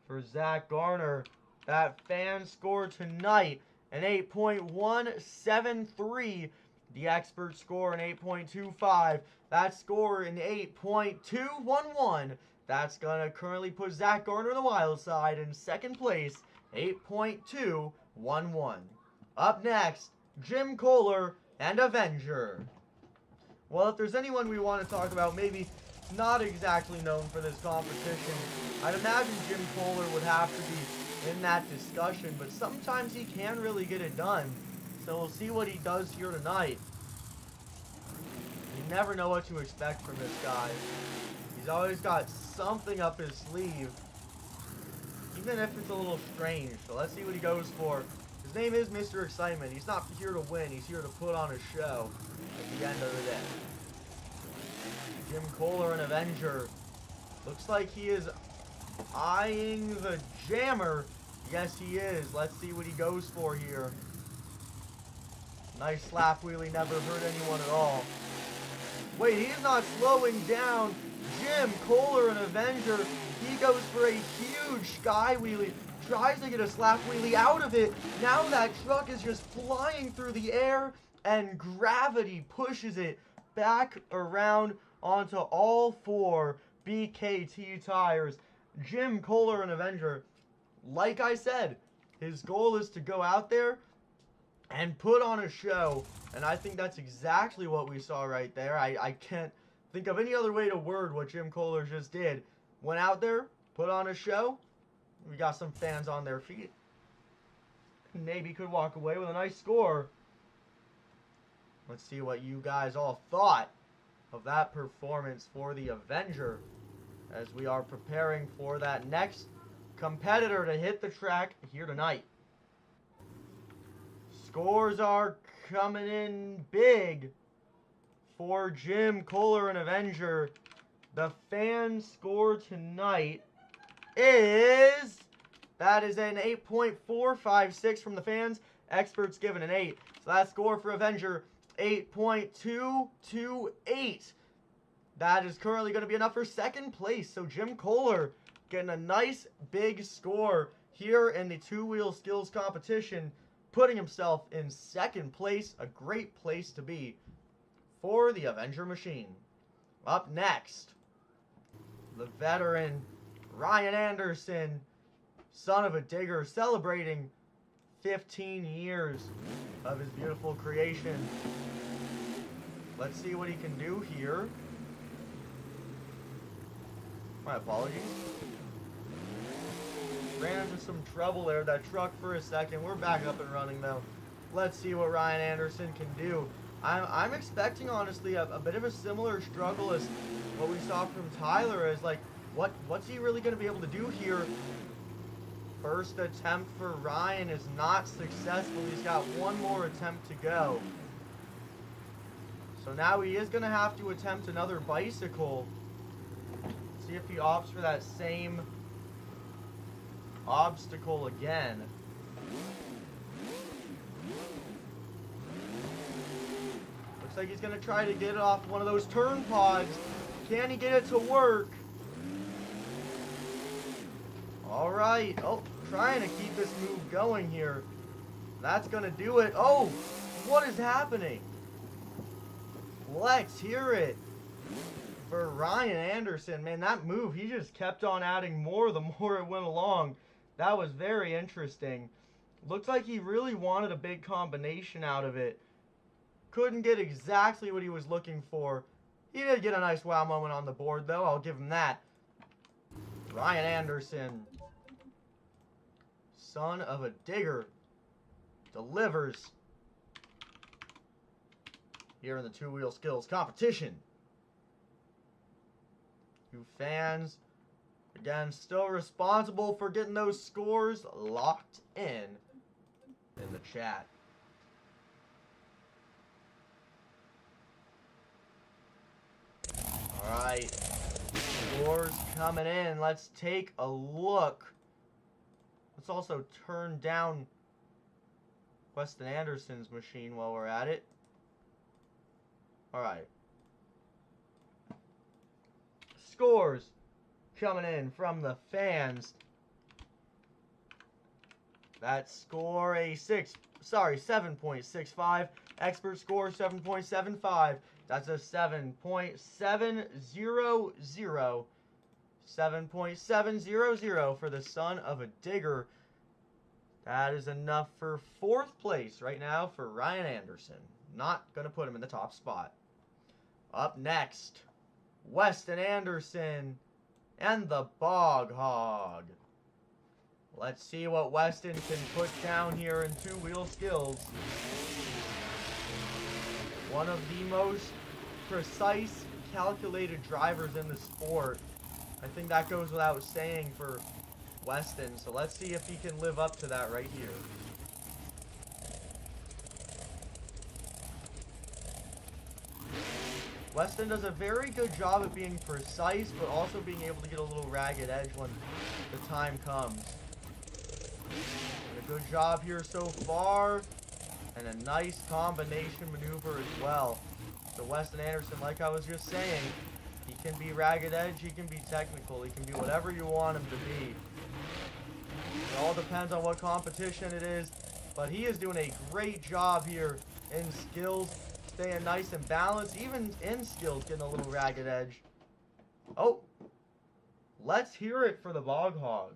for Zack Garner. That fan score tonight, an 8.173. The expert score, an 8.25. That score, an 8.211. That's going to currently put Zack Garner on the wild side in second place, 8.211. Up next, Jim Kohler and Avenger. Well, if there's anyone we want to talk about, maybe not exactly known for this competition, I'd imagine Jim Kohler would have to be in that discussion, but sometimes he can really get it done. So we'll see what he does here tonight. You never know what to expect from this guy. He's always got something up his sleeve, even if it's a little strange. So let's see what he goes for. His name is Mr. Excitement. He's not here to win. He's here to put on a show at the end of the day. Jim Kohler and Avenger. Looks like he is eyeing the jammer. Yes, he is. Let's see what he goes for here. Nice slap wheelie. Never hurt anyone at all. Wait, he's not slowing down. Jim Kohler and Avenger. He goes for a huge sky wheelie. Tries to get a slap wheelie out of it. Now that truck is just flying through the air, and gravity pushes it back around onto all four BKT tires. Jim Kohler and Avenger, like I said, his goal is to go out there and put on a show, and I think that's exactly what we saw right there. I can't think of any other way to word what Jim Kohler just did. Went out there, put on a show. We got some fans on their feet. Maybe could walk away with a nice score. Let's see what you guys all thought of that performance for the Avenger as we are preparing for that next competitor to hit the track here tonight. Scores are coming in big for Jim Kohler and Avenger. The fan score tonight is, that is an 8.456 from the fans. Experts given an 8. So that score for Avenger, 8.228. That is currently going to be enough for second place. So Jim Kohler getting a nice big score here in the two-wheel skills competition, putting himself in second place. A great place to be for the Avenger machine. Up next, the veteran Ryan Anderson, son of a digger, celebrating 15 years of his beautiful creation. Let's see what he can do here. My apologies. Ran into some trouble there, that truck, for a second. We're back up and running though. Let's see what Ryan Anderson can do. I'm expecting, honestly, a bit of a similar struggle as what we saw from Tyler, as like, what's he really going to be able to do here? First attempt for Ryan is not successful. He's got one more attempt to go. So now he is going to have to attempt another bicycle. See if he opts for that same obstacle again. Looks like he's going to try to get it off one of those turn pods. Can he get it to work? Alright. Oh, trying to keep this move going here. That's going to do it. Oh, what is happening? Let's hear it for Ryan Anderson. Man, that move, he just kept on adding more the more it went along. That was very interesting. Looked like he really wanted a big combination out of it. Couldn't get exactly what he was looking for. He did get a nice wow moment on the board, though. I'll give him that. Ryan Anderson, son of a digger, delivers here in the two-wheel skills competition. You fans, again, still responsible for getting those scores locked in the chat. Alright. Scores coming in. Let's take a look. Let's also turn down Weston Anderson's machine while we're at it. Alright. Scores coming in from the fans. That score a 7.65. Expert score 7.75. That's a 7.700. 7.700 for the son of a digger. That is enough for 4th place right now for Ryan Anderson. Not going to put him in the top spot. Up next, Weston Anderson and the Bog Hog. Let's see what Weston can put down here in two-wheel skills. One of the most precise, calculated drivers in the sport. I think that goes without saying for Weston. So let's see if he can live up to that right here. Weston does a very good job at being precise, but also being able to get a little ragged edge when the time comes. And a good job here so far, and a nice combination maneuver as well. So Weston Anderson, like I was just saying, he can be ragged edge, he can be technical, he can be whatever you want him to be. It all depends on what competition it is, but he is doing a great job here in skills, staying nice and balanced, even in skills getting a little ragged edge. Oh, let's hear it for the Bog Hog.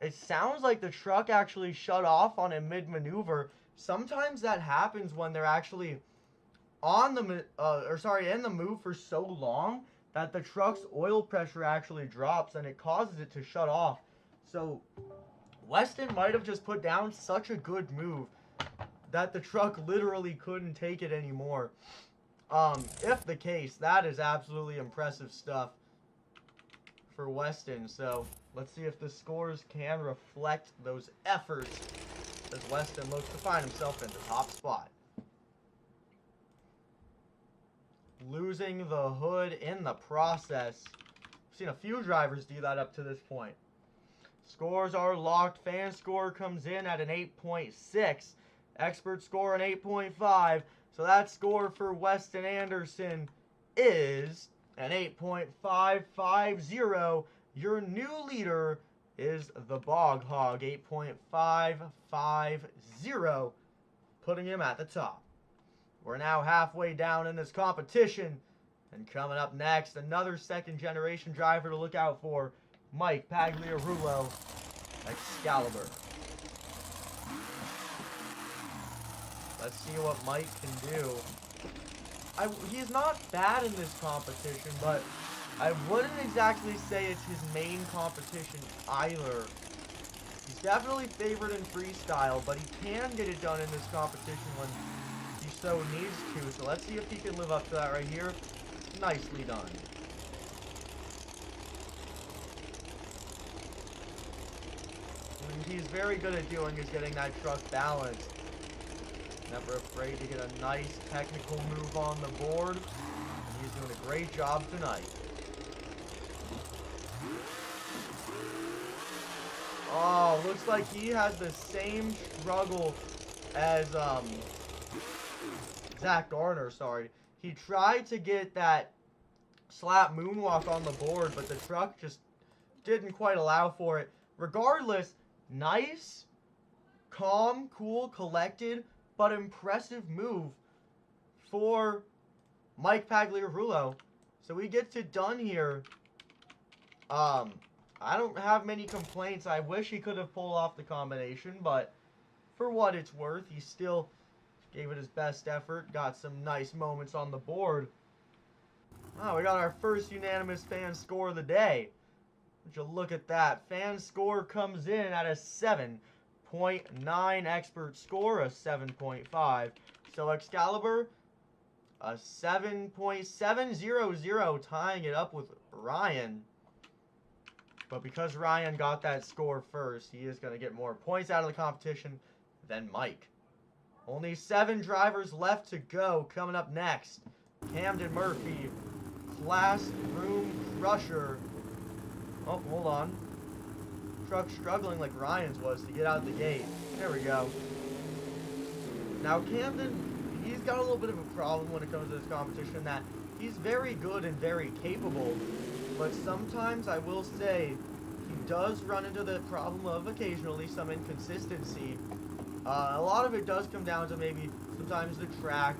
It sounds like the truck actually shut off on a mid-maneuver. Sometimes that happens when they're actually on the in the move for so long that the truck's oil pressure actually drops and it causes it to shut off. So Weston might have just put down such a good move that the truck literally couldn't take it anymore. If the case, that is absolutely impressive stuff for Weston. So let's see if the scores can reflect those efforts as Weston looks to find himself in the top spot. Losing the hood in the process. I've seen a few drivers do that up to this point. Scores are locked. Fan score comes in at an 8.6. Expert score an 8.5. So that score for Weston Anderson is an 8.550. Your new leader is the Bog Hog, 8.550, putting him at the top. We're now halfway down in this competition, and coming up next, another second-generation driver to look out for, Mike Pagliarulo, Excalibur. Let's see what Mike can do. He's not bad in this competition, but I wouldn't exactly say it's his main competition either. He's definitely favored in freestyle, but he can get it done in this competition when he so needs to. So let's see if he can live up to that right here. Nicely done. And he's very good at doing is getting that truck balanced. Never afraid to get a nice technical move on the board. And he's doing a great job tonight. Oh, looks like he has the same struggle as Zack Garner, sorry. He tried to get that slap moonwalk on the board, but the truck just didn't quite allow for it. Regardless, nice, calm, cool, collected, but impressive move for Mike Pagliarulo. So he gets it done here. I don't have many complaints. I wish he could have pulled off the combination, but for what it's worth, he still gave it his best effort. Got some nice moments on the board. Oh, we got our first unanimous fan score of the day. Would you look at that? Fan score comes in at a 7.9. Expert score, a 7.5. So Excalibur, a 7.700, tying it up with Ryan. But because Ryan got that score first, he is going to get more points out of the competition than Mike. Only 7 drivers left to go. Coming up next, Camden Murphy, Classroom Crusher. Oh, hold on. Truck struggling like Ryan's was to get out the gate. There we go. Now Camden, he's got a little bit of a problem when it comes to this competition, that he's very good and very capable, but sometimes I will say he does run into the problem of occasionally some inconsistency. A lot of it does come down to maybe sometimes the track,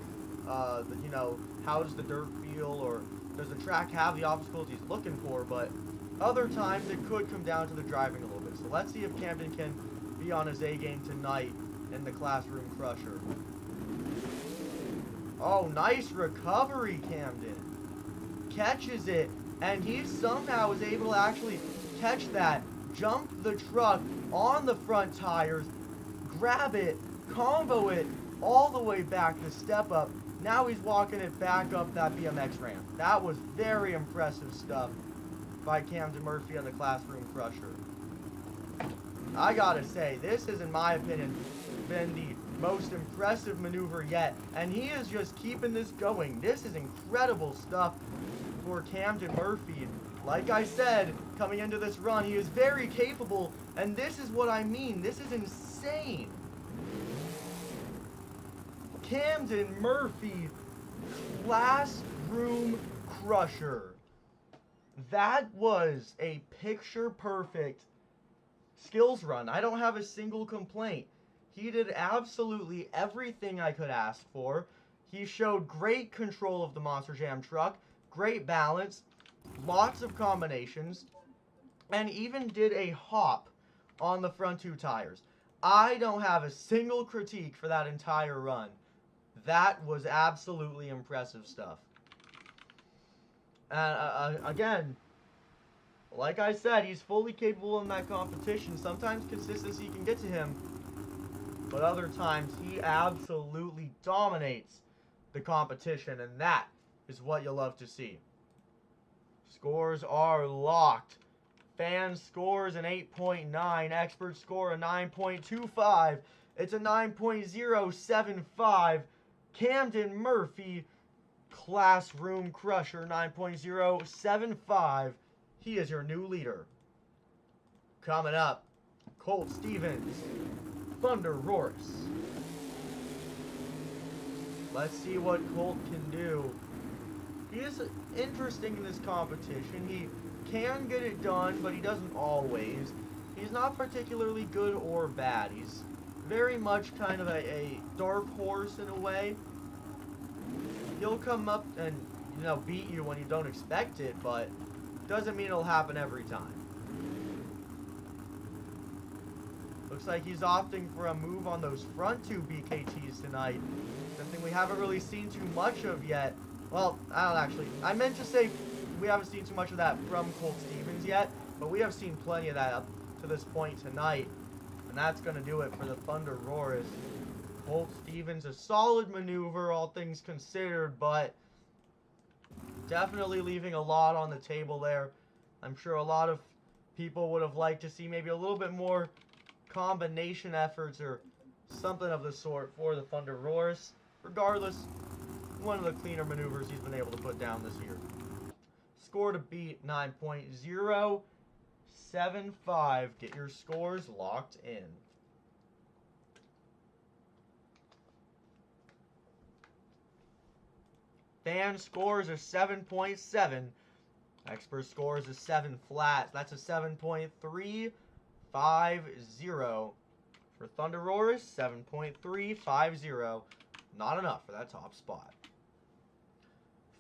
you know, how does the dirt feel, or does the track have the obstacles he's looking for, but other times it could come down to the driving a little bit. So let's see if Camden can be on his A game tonight in the Classroom Crusher. Oh, nice recovery, Camden. Catches it, and he somehow is able to actually catch that, jump the truck on the front tires, grab it, combo it all the way back to step up. Now he's walking it back up that BMX ramp. That was very impressive stuff by Camden Murphy on the Classroom Crusher. I gotta say, this has, in my opinion, been the most impressive maneuver yet, and he is just keeping this going. This is incredible stuff for Camden Murphy. Like I said, coming into this run, he is very capable, and this is what I mean. This is insane. Camden Murphy, Classroom Crusher. That was a picture-perfect skills run. I don't have a single complaint. He did absolutely everything I could ask for. He showed great control of the Monster Jam truck, great balance, lots of combinations, and even did a hop on the front two tires. I don't have a single critique for that entire run. That was absolutely impressive stuff. Again, like I said, he's fully capable in that competition. Sometimes consistency can get to him, but other times he absolutely dominates the competition, and that is what you love to see. Scores are locked. Fan scores an 8.9. Experts score a 9.25. It's a 9.075. Camden Murphy, Classroom Crusher, 9.075. He is your new leader. Coming up, Colt Stevens, Thunder Roars. Let's see what Colt can do. He is interesting in this competition. He can get it done, but he doesn't always. He's not particularly good or bad. He's very much kind of a dark horse in a way. He'll come up and, you know, beat you when you don't expect it, but doesn't mean it'll happen every time. Looks like he's opting for a move on those front two BKTs tonight. Something we haven't really seen too much of yet. Well, I meant to say we haven't seen too much of that from Colt Stevens yet, but we have seen plenty of that up to this point tonight. And that's going to do it for the Thunder Roars. Colt Stevens, a solid maneuver, all things considered, but definitely leaving a lot on the table there. I'm sure a lot of people would have liked to see maybe a little bit more combination efforts or something of the sort for the Thunder Roars. Regardless, one of the cleaner maneuvers he's been able to put down this year. Score to beat 9.075. Get your scores locked in. Fan scores a 7.7. Expert scores a 7 flat. That's a 7.350. For Thunder Roars, 7.350. Not enough for that top spot.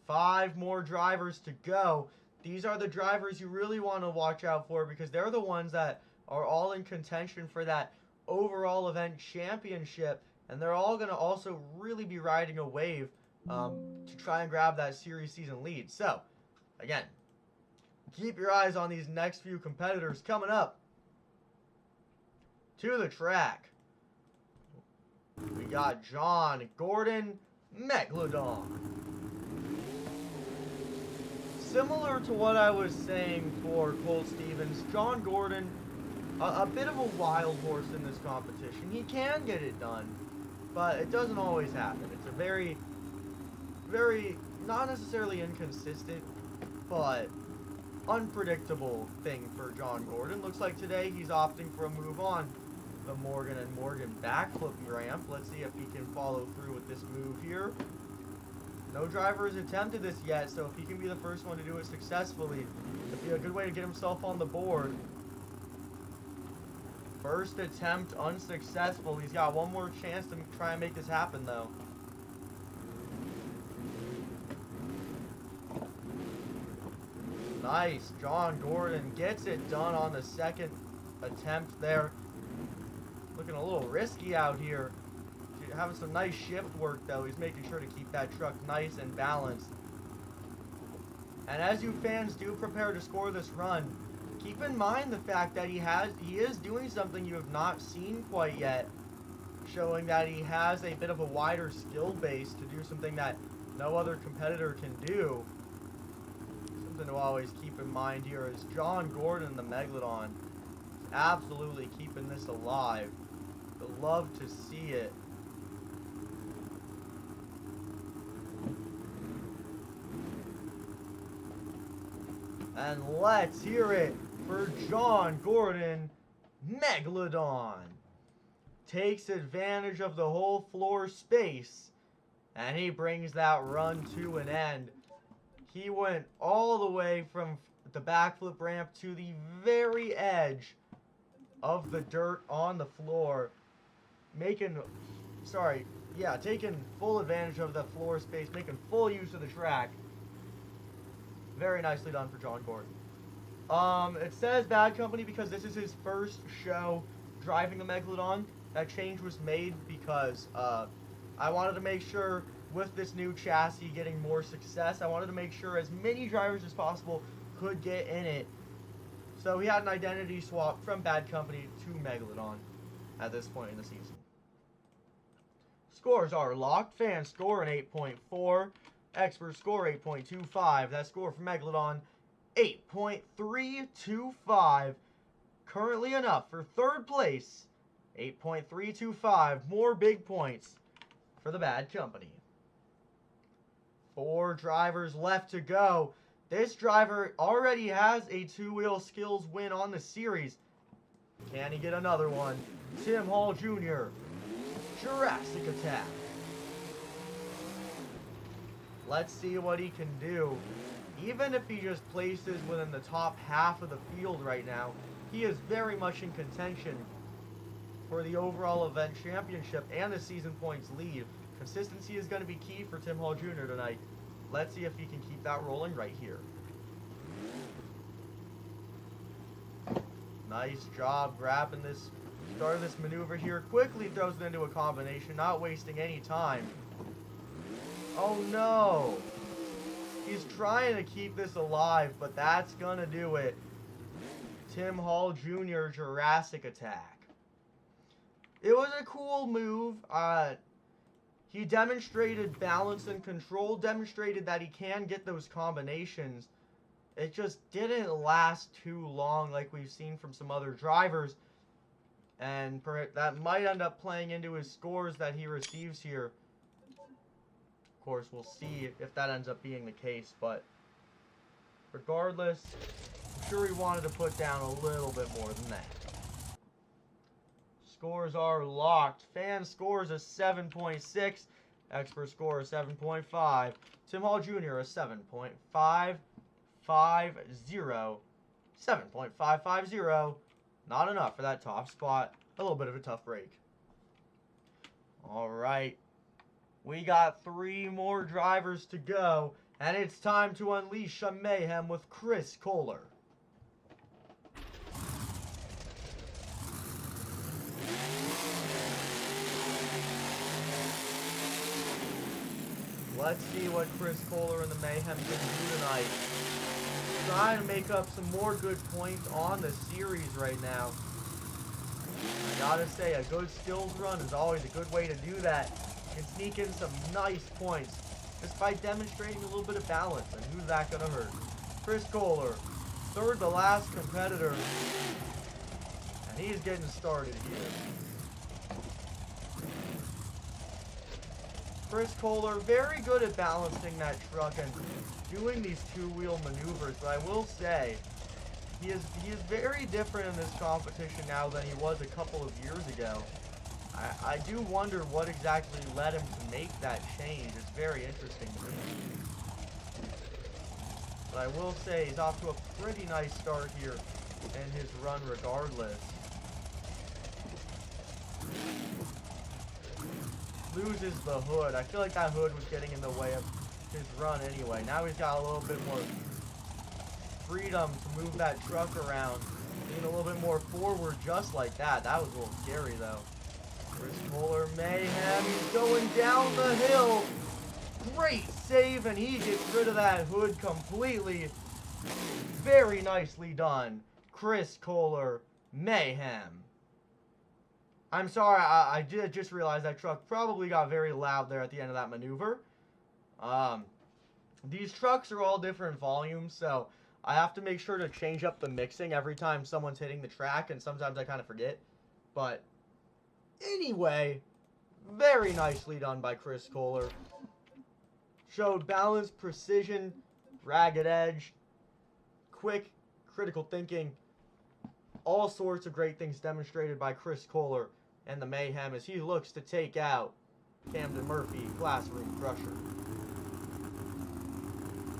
5 more drivers to go. These are the drivers you really want to watch out for because they're the ones that are all in contention for that overall event championship. And they're all going to also really be riding a wave to try and grab that series season lead. So, again, keep your eyes on these next few competitors coming up to the track. We got John Gordon Megalodon. Similar to what I was saying for Colt Stevens, John Gordon, a bit of a wild horse in this competition. He can get it done, but it doesn't always happen. It's a very, not necessarily inconsistent, but unpredictable thing for John Gordon. Looks like today he's opting for a move on the Morgan and Morgan backflip ramp. Let's see if he can follow through with this move here. No driver has attempted this yet, so if he can be the first one to do it successfully, it'd be a good way to get himself on the board. First attempt unsuccessful. He's got one more chance to try and make this happen, though. Nice. John Gordon gets it done on the second attempt there. Looking a little risky out here. Having some nice shift work, though. He's making sure to keep that truck nice and balanced. And as you fans do prepare to score this run, keep in mind the fact that he is doing something you have not seen quite yet, showing that he has a bit of a wider skill base to do something that no other competitor can do. Something to always keep in mind here is John Gordon, the Megalodon, is absolutely keeping this alive. I'd love to see it. And let's hear it for John Gordon, Megalodon. Takes advantage of the whole floor space, and he brings that run to an end. He went all the way from the backflip ramp to the very edge of the dirt on the floor, taking full advantage of the floor space, making full use of the track. Very nicely done for John Gordon. It says Bad Company because this is his first show driving the Megalodon. That change was made because I wanted to make sure with this new chassis getting more success, I wanted to make sure as many drivers as possible could get in it. So he had an identity swap from Bad Company to Megalodon at this point in the season. Scores are locked. Fan score an 8.4. Expert score 8.25. That score for Megalodon 8.325. Currently enough for third place. 8.325. More big points for the Bad Company. 4 drivers left to go. This driver already has a 2-wheel skills win on the series. Can he get another one? Tim Hall Jr. Jurassic attack. Let's see what he can do. Even if he just places within the top half of the field right now, he is very much in contention for the overall event championship and the season points lead. Consistency is going to be key for Tim Hall Jr. tonight. Let's see if he can keep that rolling right here. Nice job grabbing this, starting this maneuver here. Quickly throws it into a combination, not wasting any time. Oh no! He's trying to keep this alive, but that's gonna do it. Tim Hall Jr. Jurassic attack. It was a cool move. He demonstrated balance and control, demonstrated that he can get those combinations. It just didn't last too long like we've seen from some other drivers. And that might end up playing into his scores that he receives here. Of course, we'll see if that ends up being the case, but regardless, I'm sure he wanted to put down a little bit more than that. Scores are locked. Fan scores a 7.6. Expert score a 7.5. Tim Hall Jr. a 7.550. 7.550. Not enough for that top spot. A little bit of a tough break. All right. We got 3 more drivers to go, and it's time to unleash some mayhem with Chris Kohler. Let's see what Chris Kohler and the Mayhem can do tonight. Trying to make up some more good points on the series right now. I gotta say, a good skills run is always a good way to do that. And sneak in some nice points just by demonstrating a little bit of balance. And who's that gonna hurt? Chris Kohler, third to last competitor. And he's getting started here. Chris Kohler, very good at balancing that truck and doing these two-wheel maneuvers, but I will say, he is very different in this competition now than he was a couple of years ago. I do wonder what exactly led him to make that change. It's very interesting to me. But I will say he's off to a pretty nice start here in his run regardless. Loses the hood. I feel like that hood was getting in the way of his run anyway. Now he's got a little bit more freedom to move that truck around. Being a little bit more forward just like that. That was a little scary though. Chris Kohler, mayhem. He's going down the hill. Great save, and he gets rid of that hood completely. Very nicely done. Chris Kohler, mayhem. I'm sorry, I did just realize that truck probably got very loud there at the end of that maneuver. These trucks are all different volumes, so I have to make sure to change up the mixing every time someone's hitting the track, and sometimes I kind of forget. But anyway, very nicely done by Chris Kohler. Showed balance, precision, ragged edge, quick, critical thinking. All sorts of great things demonstrated by Chris Kohler and the mayhem as he looks to take out Camden Murphy, Classroom Crusher.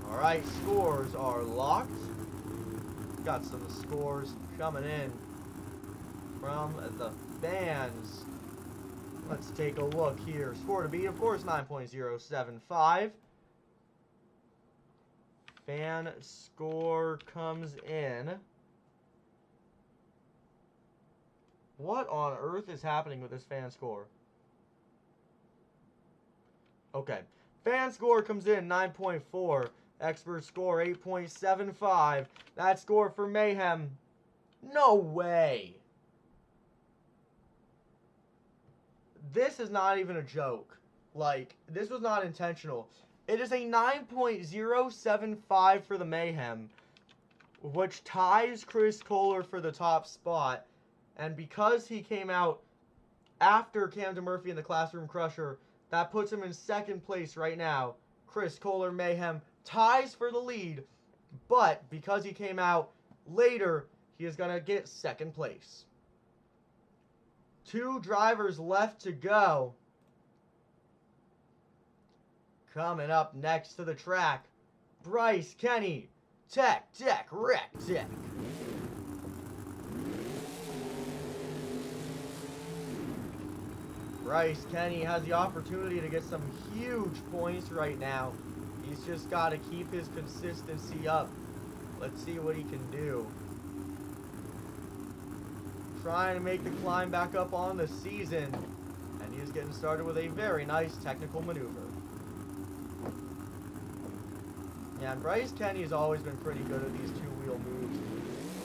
Alright, scores are locked. Got some scores coming in from the fans. Let's take a look here. Score to beat, of course, 9.075. Fan score comes in. What on earth is happening with this fan score? Okay. Fan score comes in 9.4. Expert score 8.75. That score for Mayhem. No way. This is not even a joke. Like, this was not intentional. It is a 9.075 for the Mayhem, which ties Chris Kohler for the top spot. And because he came out after Camden Murphy and the Classroom Crusher, that puts him in second place right now. Chris Kohler, Mayhem, ties for the lead. But because he came out later, he is going to get second place. 2 drivers left to go. Coming up next to the track, Bryce Kenny, Tech Deck Wreck Deck. Bryce Kenny has the opportunity to get some huge points right now. He's just got to keep his consistency up. Let's see what he can do. Trying to make the climb back up on the season. And he's getting started with a very nice technical maneuver. Yeah, and Bryce Kenny has always been pretty good at these two-wheel moves.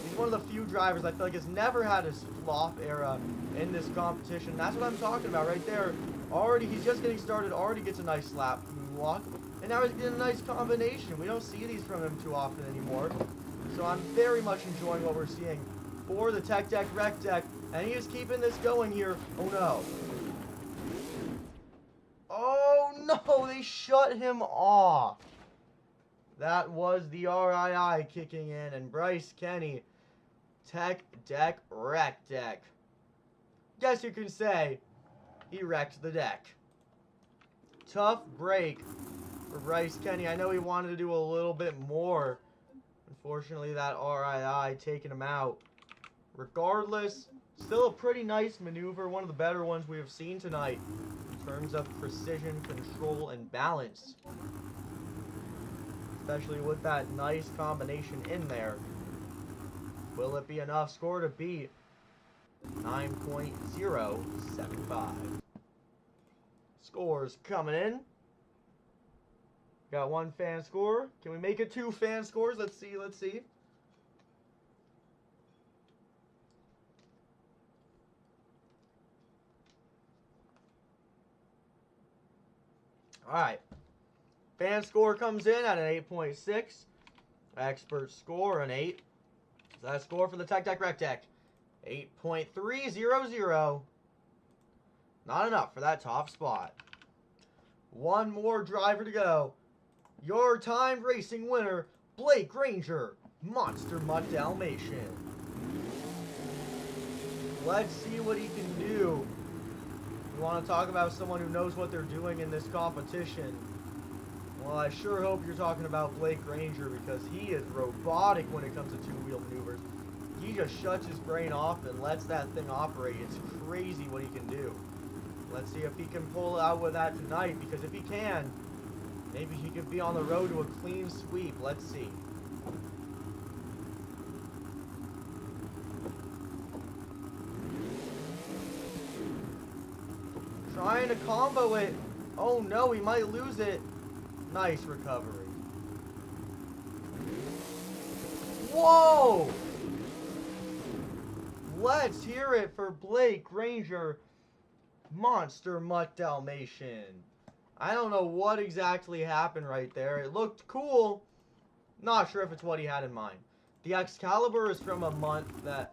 He's one of the few drivers I feel like has never had his flop era in this competition. That's what I'm talking about right there. Already, he's just getting started, already gets a nice slap moonwalk. And now he's getting a nice combination. We don't see these from him too often anymore. So I'm very much enjoying what we're seeing for the Tech Deck Wreck Deck. And he is keeping this going here. Oh no. Oh no, they shut him off. That was the RII kicking in, and Bryce Kenny, Tech Deck Wreck Deck. Guess you can say he wrecked the deck. Tough break for Bryce Kenny. I know he wanted to do a little bit more. Unfortunately, that RII taking him out. Regardless, still a pretty nice maneuver. One of the better ones we have seen tonight in terms of precision, control, and balance. Especially with that nice combination in there. Will it be enough score to beat 9.075? Scores coming in. Got 1 fan score. Can we make it 2 fan scores? Let's see, let's see. Alright. Fan score comes in at an 8.6. Expert score an 8. So that score for the Tech Deck Wreck Deck, 8.300. Not enough for that top spot. One more driver to go. Your time racing winner, Blake Granger, Monster Mutt Dalmatian. Let's see what he can do. You want to talk about someone who knows what they're doing in this competition? Well, I sure hope you're talking about Blake Granger, because he is robotic when it comes to two-wheel maneuvers. He just shuts his brain off and lets that thing operate. It's crazy what he can do. Let's see if he can pull out with that tonight, because if he can, maybe he could be on the road to a clean sweep. Let's see. Trying to combo it. Oh no, he might lose it. Nice recovery. Whoa! Let's hear it for Blake Granger, Monster Mutt Dalmatian. I don't know what exactly happened right there. It looked cool. Not sure if it's what he had in mind. The Excalibur is from a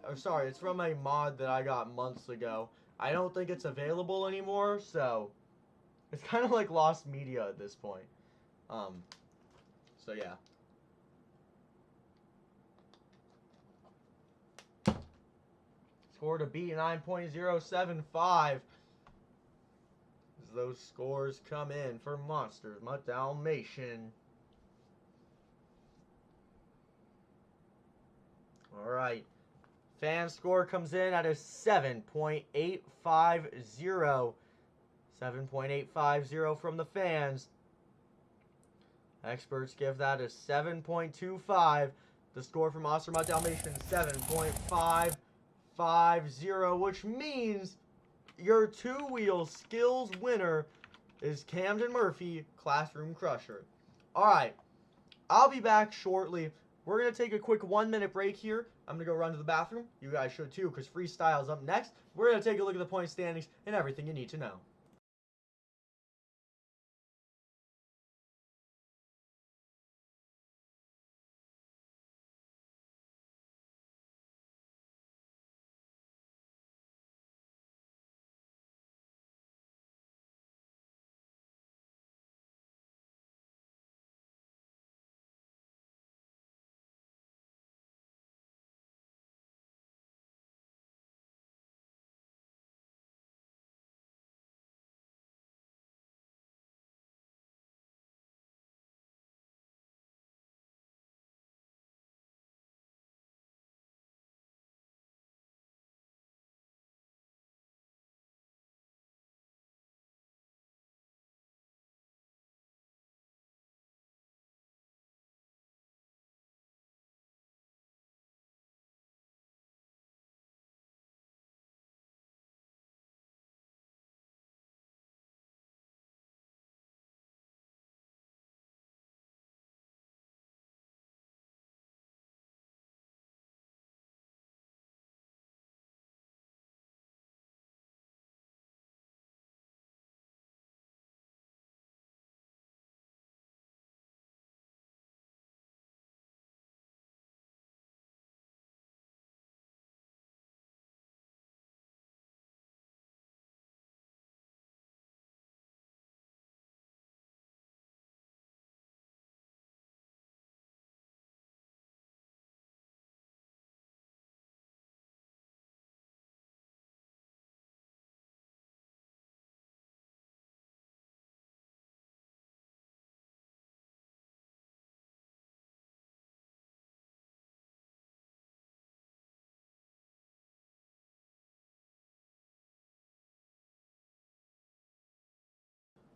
it's from a mod that I got months ago. I don't think it's available anymore, so it's kind of like lost media at this point. So yeah. Score to beat 9.075. As those scores come in for Monster Mutt Dalmatian. Alright. Fan score comes in at a 7.850. 7.850 from the fans. Experts give that a 7.25. The score from Monster Mutt Dalmatian, 7.550, which means your two-wheel skills winner is Camden Murphy, Classroom Crusher. Alright, I'll be back shortly. We're going to take a quick 1-minute break here. I'm going to go run to the bathroom. You guys should too, because Freestyle is up next. We're going to take a look at the point standings and everything you need to know.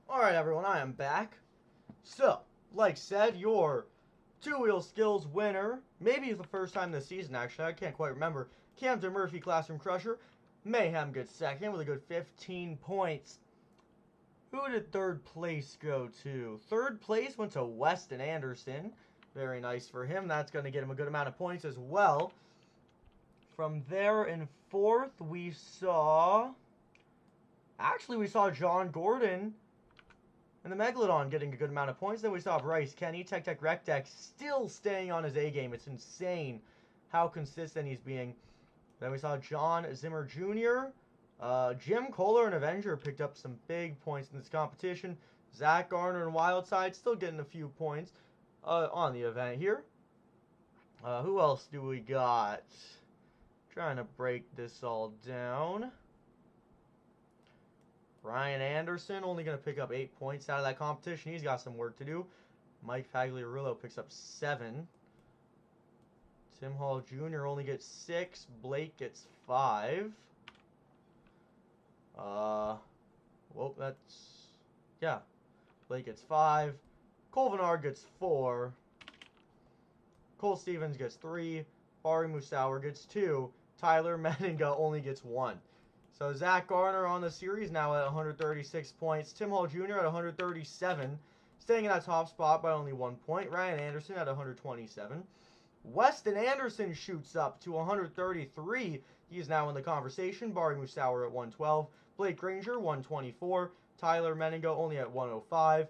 Alright everyone, I am back. So, like said, your two-wheel skills winner, maybe the first time this season actually, I can't quite remember, Camden Murphy, Classroom Crusher. Mayhem gets second with a good 15 points. Who did third place go to? Third place went to Weston Anderson. Very nice for him. That's going to get him a good amount of points as well. From there in fourth, we saw John Gordon and the Megalodon getting a good amount of points. Then we saw Bryce Kenny, Tech Rec Deck, still staying on his A game. It's insane how consistent he's being. Then we saw John Zimmer Jr., Jim Kohler and Avenger picked up some big points in this competition. Zack, Garner, and Wildside still getting a few points on the event here. Who else do we got? Trying to break this all down. Ryan Anderson only going to pick up 8 points out of that competition. He's got some work to do. Mike Pagliarulo picks up 7. Tim Hall Jr. only gets 6. Blake gets 5. Well, that's... yeah. Blake gets 5. Cole Vennard gets 4. Cole Stevens gets 3. Bari Mussawwir gets 2. Tyler Menninga only gets 1. So Zack Garner on the series now at 136 points. Tim Hall Jr. at 137. Staying in that top spot by only 1 point. Ryan Anderson at 127. Weston Anderson shoots up to 133. He is now in the conversation. Bari Mussawwir at 112. Blake Granger, 124. Tyler Menninga only at 105.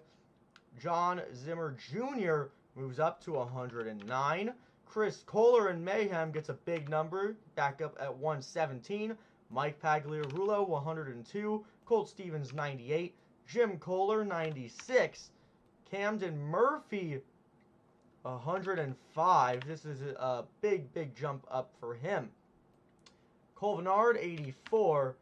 John Zimmer Jr. moves up to 109. Chris Kohler in Mayhem gets a big number, back up at 117. Mike Pagliarulo, 102. Colt Stevens, 98. Jim Kohler, 96. Camden Murphy, 105. This is a big, big jump up for him. Cole Vennard, 84.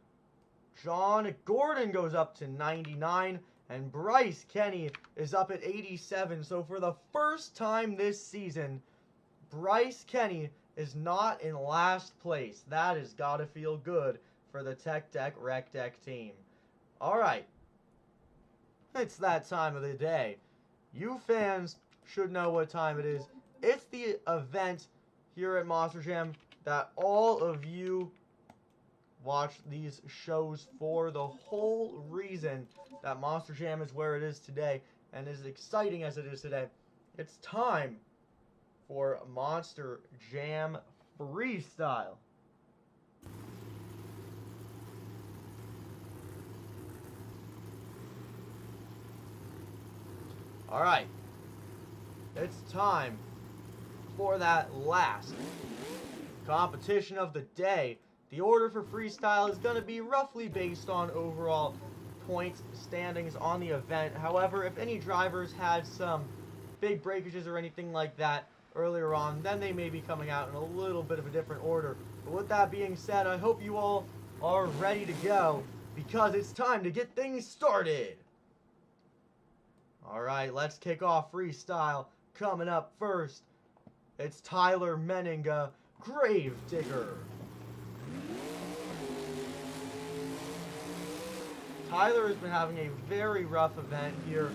John Gordon goes up to 99. And Bryce Kenny is up at 87. So for the first time this season, Bryce Kenny is not in last place. That has got to feel good for the Tech Deck Rec Deck team. All right. It's that time of the day. You fans should know what time it is. It's the event here at Monster Jam that all of you watch these shows for. The whole reason that Monster Jam is where it is today and as exciting as it is today. It's time for Monster Jam Freestyle. Alright, it's time for that last competition of the day. The order for freestyle is going to be roughly based on overall point standings on the event. However, if any drivers had some big breakages or anything like that earlier on, then they may be coming out in a little bit of a different order. But with that being said, I hope you all are ready to go because it's time to get things started. Alright, let's kick off freestyle. Coming up first, it's Tyler Menninga, Gravedigger. Tyler has been having a very rough event here.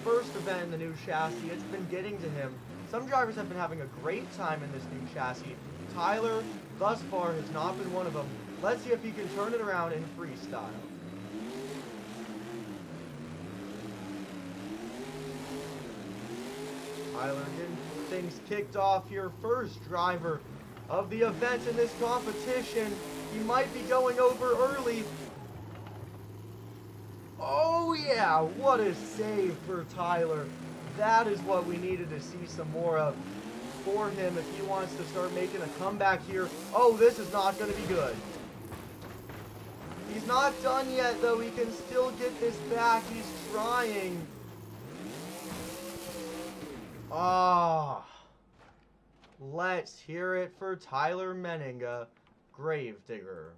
First event in the new chassis, it's been getting to him. Some drivers have been having a great time in this new chassis. Tyler, thus far, has not been one of them. Let's see if he can turn it around in freestyle. Tyler getting things kicked off here. First driver of the event in this competition. He might be going over early. Oh yeah, what a save for Tyler. That is what we needed to see some more of for him if he wants to start making a comeback here. Oh, this is not going to be good. He's not done yet, though. He can still get this back. He's trying. Ah. Let's hear it for Tyler Menninga, Gravedigger.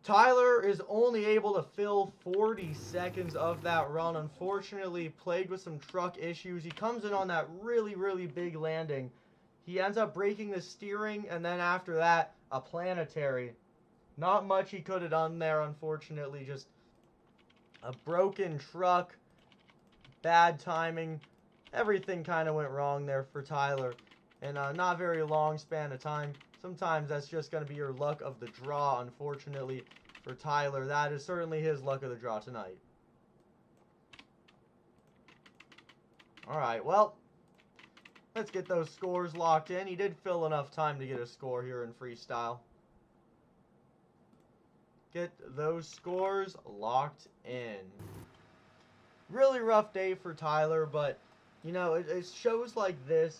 Tyler is only able to fill 40 seconds of that run. Unfortunately, plagued with some truck issues. He comes in on that really, really big landing. He ends up breaking the steering, and then after that, a planetary. Not much he could have done there, unfortunately. Just a broken truck, bad timing. Everything kind of went wrong there for Tyler in a not very long span of time. Sometimes that's just going to be your luck of the draw, unfortunately, for Tyler. That is certainly his luck of the draw tonight. Alright, well, let's get those scores locked in. He did fill enough time to get a score here in freestyle. Get those scores locked in. Really rough day for Tyler, but, you know, it shows like this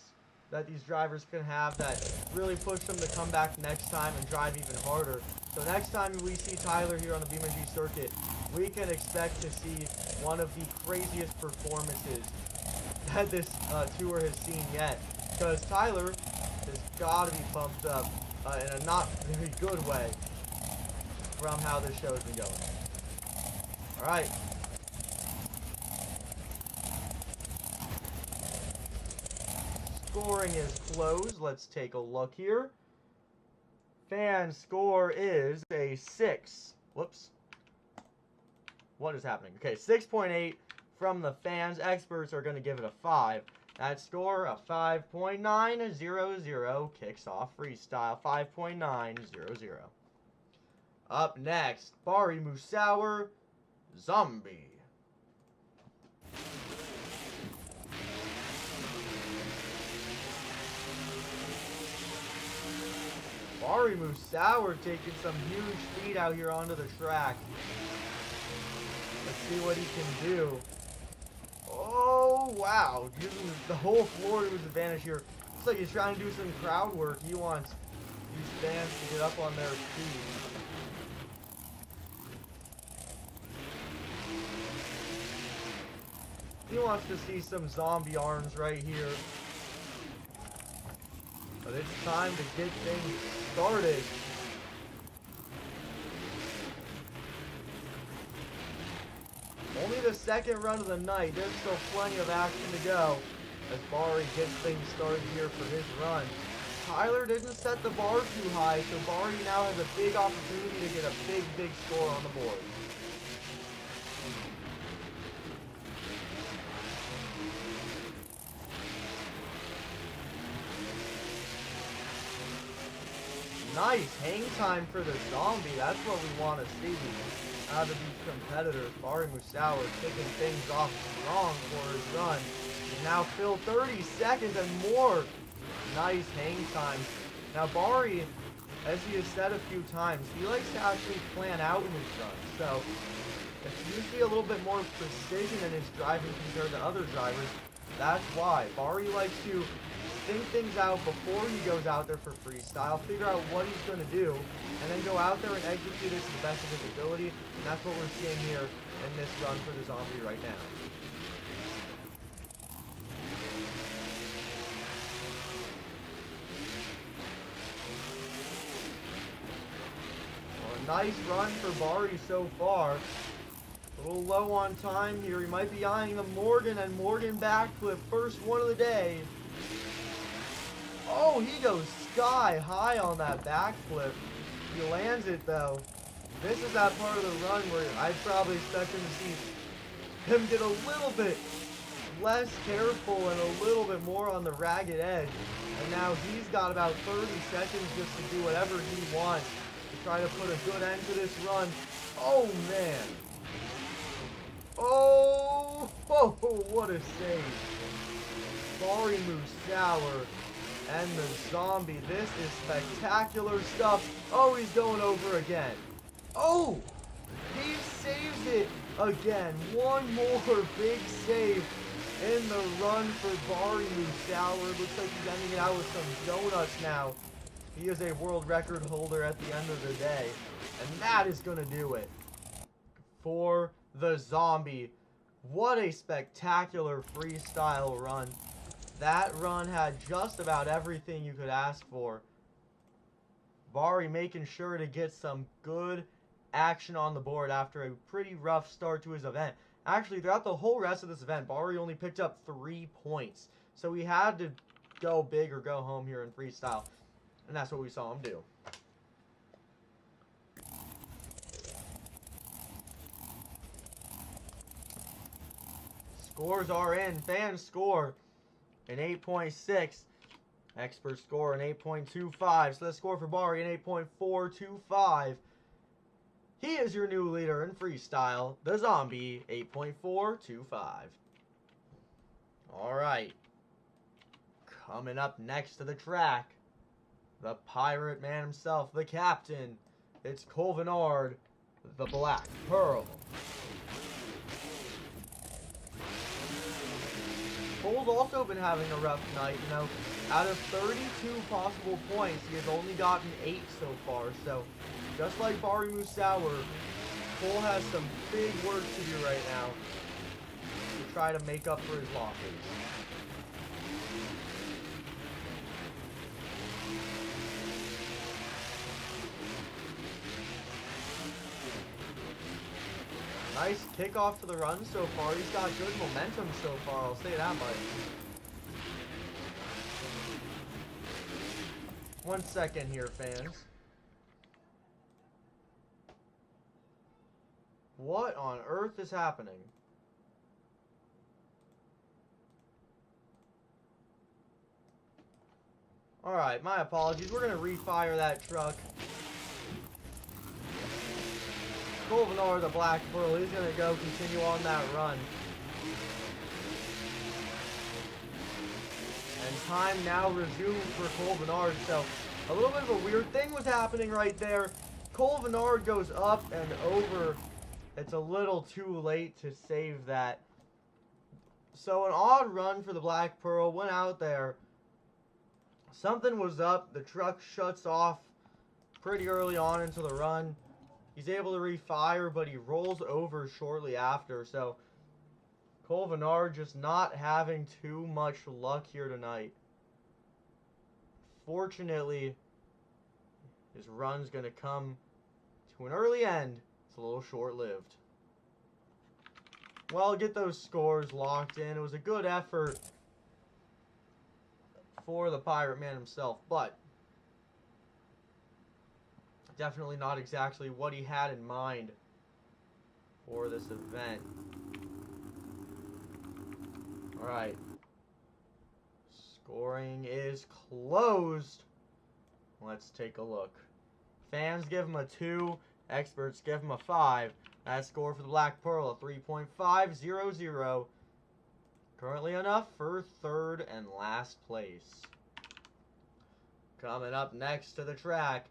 that these drivers can have that really push them to come back next time and drive even harder. So next time we see Tyler here on the BeamNG circuit, we can expect to see one of the craziest performances that this tour has seen yet. Because Tyler has got to be pumped up in a not very good way from how this show has been going. Alright. Scoring is closed. Let's take a look here. Fan score is a 6. Whoops. What is happening? Okay, 6.8 from the fans. Experts are going to give it a 5. That score, a 5.900, kicks off Freestyle. 5.900. Up next, Bari Mussawwir, Zombie. Bari Mussawwir taking some huge speed out here onto the track. Let's see what he can do. Oh, wow. Using the whole floor to his advantage here. Looks like he's trying to do some crowd work. He wants these fans to get up on their feet. He wants to see some zombie arms right here. But it's time to get things started. Only the second run of the night. There's still plenty of action to go as Bari gets things started here for his run. Tyler didn't set the bar too high, so Bari now has a big opportunity to get a big score on the board. Nice hang time for the zombie. That's what we want to see out of these competitors. Bari Mussawwir kicking things off strong for his run. He's now filled 30 seconds and more. Nice hang time. Now Bari, as he has said a few times, he likes to actually plan out in his run. So if you see a little bit more precision in his driving compared to other drivers, that's why. Bari likes to think things out before he goes out there for freestyle, figure out what he's going to do, and then go out there and execute it to the best of his ability. And that's what we're seeing here in this run for the zombie right now. Well, a nice run for Bari so far. A little low on time here. He might be eyeing the Morgan and Morgan backflip. First one of the day. Oh, he goes sky high on that backflip. He lands it though. This is that part of the run where I'd probably expect him to see him get a little bit less careful and a little bit more on the ragged edge. And now he's got about 30 seconds just to do whatever he wants to try to put a good end to this run. Oh man. Oh, what a save. Bari Mussawwir and the zombie. This is spectacular stuff. Oh, he's going over again. Oh, he saves it again. One more big save in the run for Bari Mussawwir. Looks like he's ending it out with some donuts now. He is a world record holder at the end of the day. And that is going to do it for the zombie. What a spectacular freestyle run. That run had just about everything you could ask for. Bari making sure to get some good action on the board after a pretty rough start to his event. Actually, throughout the whole rest of this event, Bari only picked up 3 points. So he had to go big or go home here in freestyle. And that's what we saw him do. Scores are in. Fans score an 8.6. Experts score an 8.25. So let's score for Bari an 8.425. He is your new leader in freestyle, the zombie, 8.425. Alright. Coming up next to the track, the pirate man himself, the captain. It's Colvinard, the Black Pearl. Cole's also been having a rough night, you know. Out of 32 possible points, he has only gotten 8 so far. So, just like Bari Mussawwir, Cole has some big work to do right now to try to make up for his losses. Nice kickoff to the run so far. He's got good momentum so far, I'll say that much. 1 second here, fans. What on earth is happening? Alright, my apologies. We're going to refire that truck. Cole Venor, the Black Pearl, he's going to go continue on that run. And time now resumed for Cole Venor. So, a little bit of a weird thing was happening right there. Cole Venor goes up and over. It's a little too late to save that. So, an odd run for the Black Pearl. Went out there. Something was up. The truck shuts off pretty early on into the run. He's able to refire, but he rolls over shortly after. So, Cole Venor just not having too much luck here tonight. Fortunately, his run's going to come to an early end. It's a little short-lived. Well, get those scores locked in. It was a good effort for the Pirate Man himself, but definitely not exactly what he had in mind for this event. Alright. Scoring is closed. Let's take a look. Fans give him a 2. Experts give him a 5. That score for the Black Pearl, a 3.500. Currently enough for 3rd and last place. Coming up next to the track,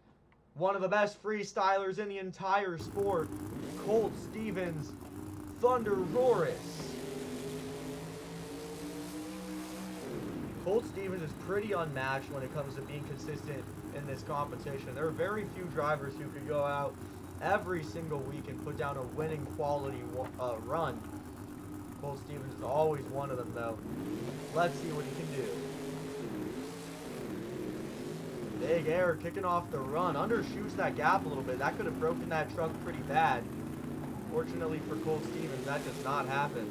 one of the best freestylers in the entire sport, Colt Stevens, Thunderroris. Colt Stevens is pretty unmatched when it comes to being consistent in this competition. There are very few drivers who could go out every single week and put down a winning quality run. Colt Stevens is always one of them, though. Let's see what he can do. Big air kicking off the run. Undershoots that gap a little bit. That could have broken that truck pretty bad. Fortunately for Colt Stevens, that does not happen.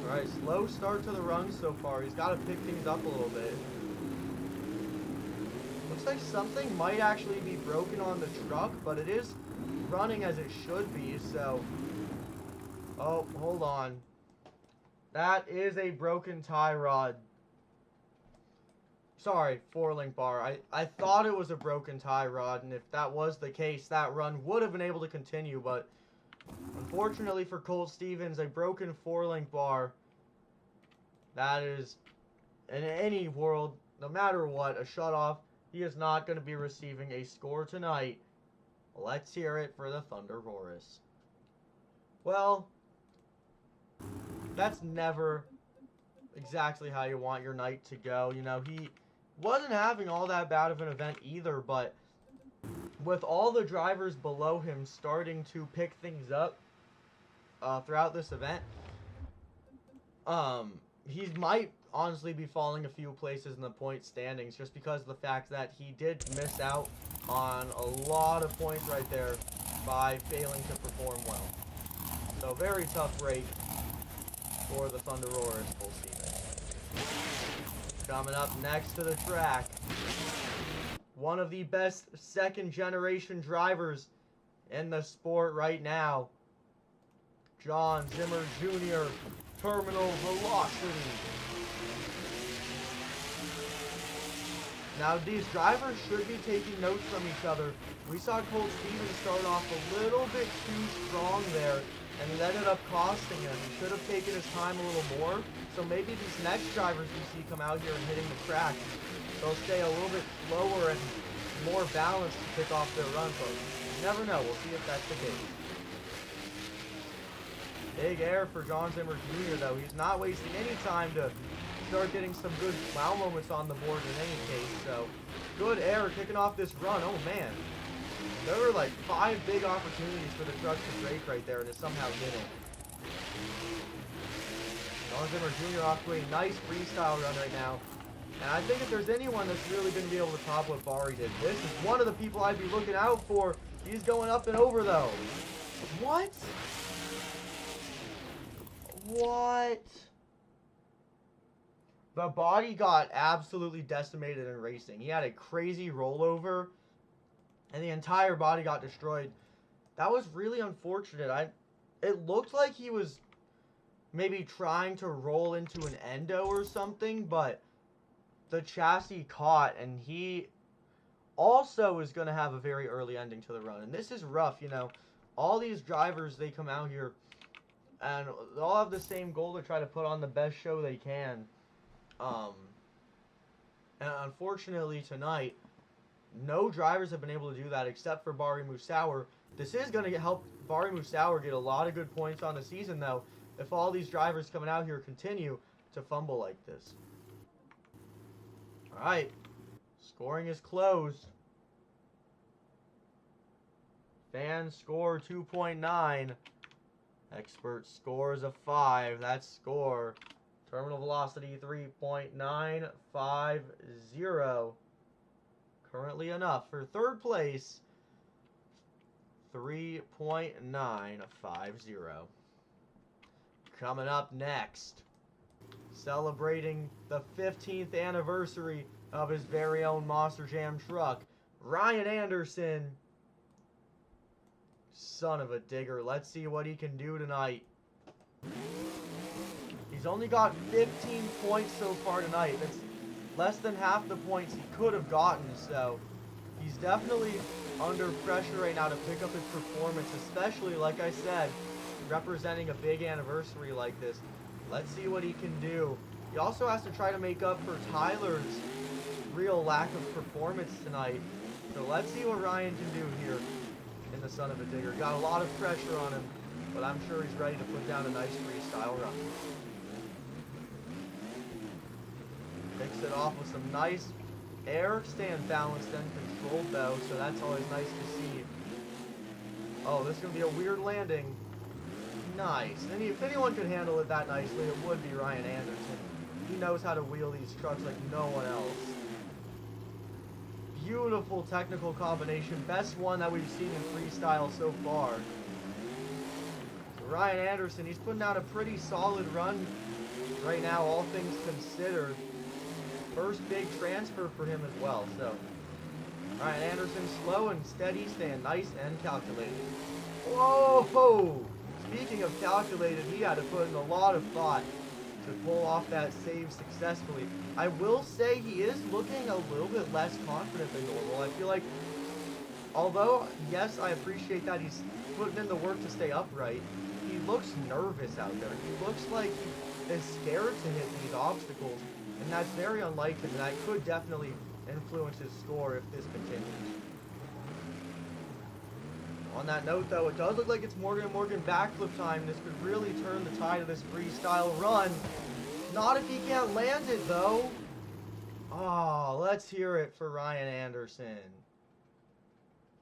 Alright, slow start to the run so far. He's got to pick things up a little bit. Looks like something might actually be broken on the truck, but it is running as it should be, so... Oh, hold on. That is a broken tie rod. Sorry, 4-link bar. I thought it was a broken tie rod, and if that was the case, that run would have been able to continue, but unfortunately for Colt Stevens, a broken 4-link bar, that is, in any world, no matter what, a shutoff. He is not going to be receiving a score tonight. Let's hear it for the Thunderroris. Well, that's never exactly how you want your night to go. You know, he wasn't having all that bad of an event either, but with all the drivers below him starting to pick things up throughout this event, he might honestly be falling a few places in the point standings just because of the fact that he did miss out on a lot of points right there by failing to perform well. So very tough break for the Thunderroris, Colt Stevens. Coming up next to the track, one of the best second-generation drivers in the sport right now, John Zimmer Jr., Terminal Velocity. Now, these drivers should be taking notes from each other. We saw Colt Stevens start off a little bit too strong there, and it ended up costing him. He should have taken his time a little more. So maybe these next drivers we see come out here and hitting the track, they'll stay a little bit slower and more balanced to kick off their run. But you never know. We'll see if that's the case. Big air for John Zimmer Jr., though. He's not wasting any time to start getting some good wow moments on the board in any case. So, good air kicking off this run. Oh, man. There were like 5 big opportunities for the trucks to break right there, and it somehow didn't. John Zimmer Jr. off to a nice freestyle run right now. And I think if there's anyone that's really going to be able to top what Bari did, this is one of the people I'd be looking out for. He's going up and over, though. What? What? The body got absolutely decimated in racing. He had a crazy rollover, and the entire body got destroyed. That was really unfortunate. It looked like he was maybe trying to roll into an endo or something, but the chassis caught, and he also is going to have a very early ending to the run. And this is rough, you know. All these drivers, they come out here, and they all have the same goal to try to put on the best show they can. And unfortunately tonight, no drivers have been able to do that except for Bari Mussawwir. This is going to help Bari Mussawwir get a lot of good points on the season, though, if all these drivers coming out here continue to fumble like this. Alright, scoring is closed. Fan score 2.9. Expert scores a 5. That's score. Terminal velocity 3.950. Currently enough for third place. 3.950. Coming up next, celebrating the 15th anniversary of his very own Monster Jam truck, Ryan Anderson. Son of a digger. Let's see what he can do tonight. He's only got 15 points so far tonight. That's less than half the points he could have gotten, so he's definitely under pressure right now to pick up his performance, especially, like I said, representing a big anniversary like this. Let's see what he can do. He also has to try to make up for Tyler's real lack of performance tonight. So let's see what Ryan can do here in the Son of a Digger. Got a lot of pressure on him, but I'm sure he's ready to put down a nice freestyle run. Picks it off with some nice air, staying balanced and controlled though, so that's always nice to see. Oh, this is going to be a weird landing. Nice. And if anyone could handle it that nicely, it would be Ryan Anderson. He knows how to wheel these trucks like no one else. Beautiful technical combination. Best one that we've seen in freestyle so far. So Ryan Anderson, he's putting out a pretty solid run right now, all things considered. First big transfer for him as well. So Ryan Anderson, slow and steady, staying nice and calculated. Whoa! Speaking of calculated, he had to put in a lot of thought to pull off that save successfully. I will say he is looking a little bit less confident than normal. I feel like, although, yes, I appreciate that he's putting in the work to stay upright, he looks nervous out there. He looks like he is scared to hit these obstacles, and that's very unlike him, and that could definitely influence his score if this continues. On that note, though, it does look like it's Morgan & Morgan backflip time. This could really turn the tide of this freestyle run. Not if he can't land it, though. Oh, let's hear it for Ryan Anderson.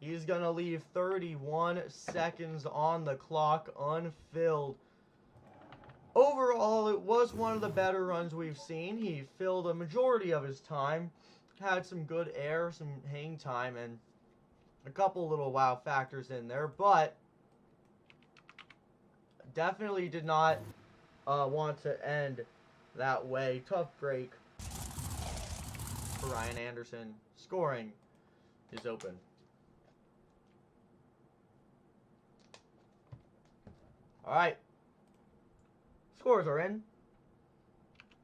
He's going to leave 31 seconds on the clock unfilled. Overall, it was one of the better runs we've seen. He filled a majority of his time, had some good air, some hang time, and a couple little wow factors in there, but definitely did not want to end that way. Tough break for Ryan Anderson. Scoring is open. Alright. Scores are in.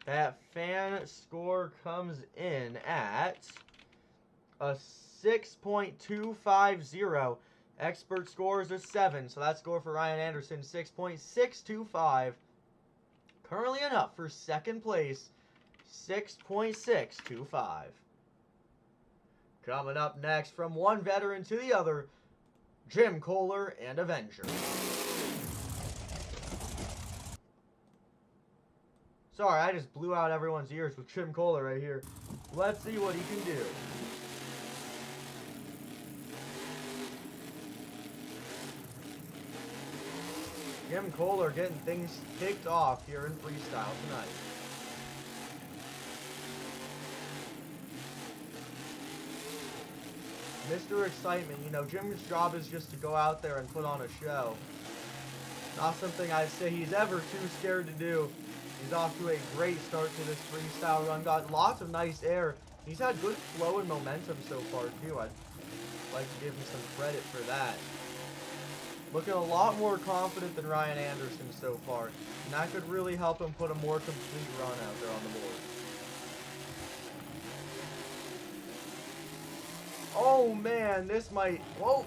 That fan score comes in at a 6.250. Expert score is a 7, so that score for Ryan Anderson, 6.625. Currently enough for second place, 6.625. Coming up next, from one veteran to the other, Jim Kohler and Avenger. Sorry, I just blew out everyone's ears with Jim Kohler right here. Let's see what he can do. Jim Kohler getting things kicked off here in freestyle tonight. Mr. Excitement, you know, Jim's job is just to go out there and put on a show. Not something I'd say he's ever too scared to do. He's off to a great start to this freestyle run. Got lots of nice air. He's had good flow and momentum so far, too. I'd like to give him some credit for that. Looking a lot more confident than Ryan Anderson so far. And that could really help him put a more complete run out there on the board. Oh, man, this might... Whoa!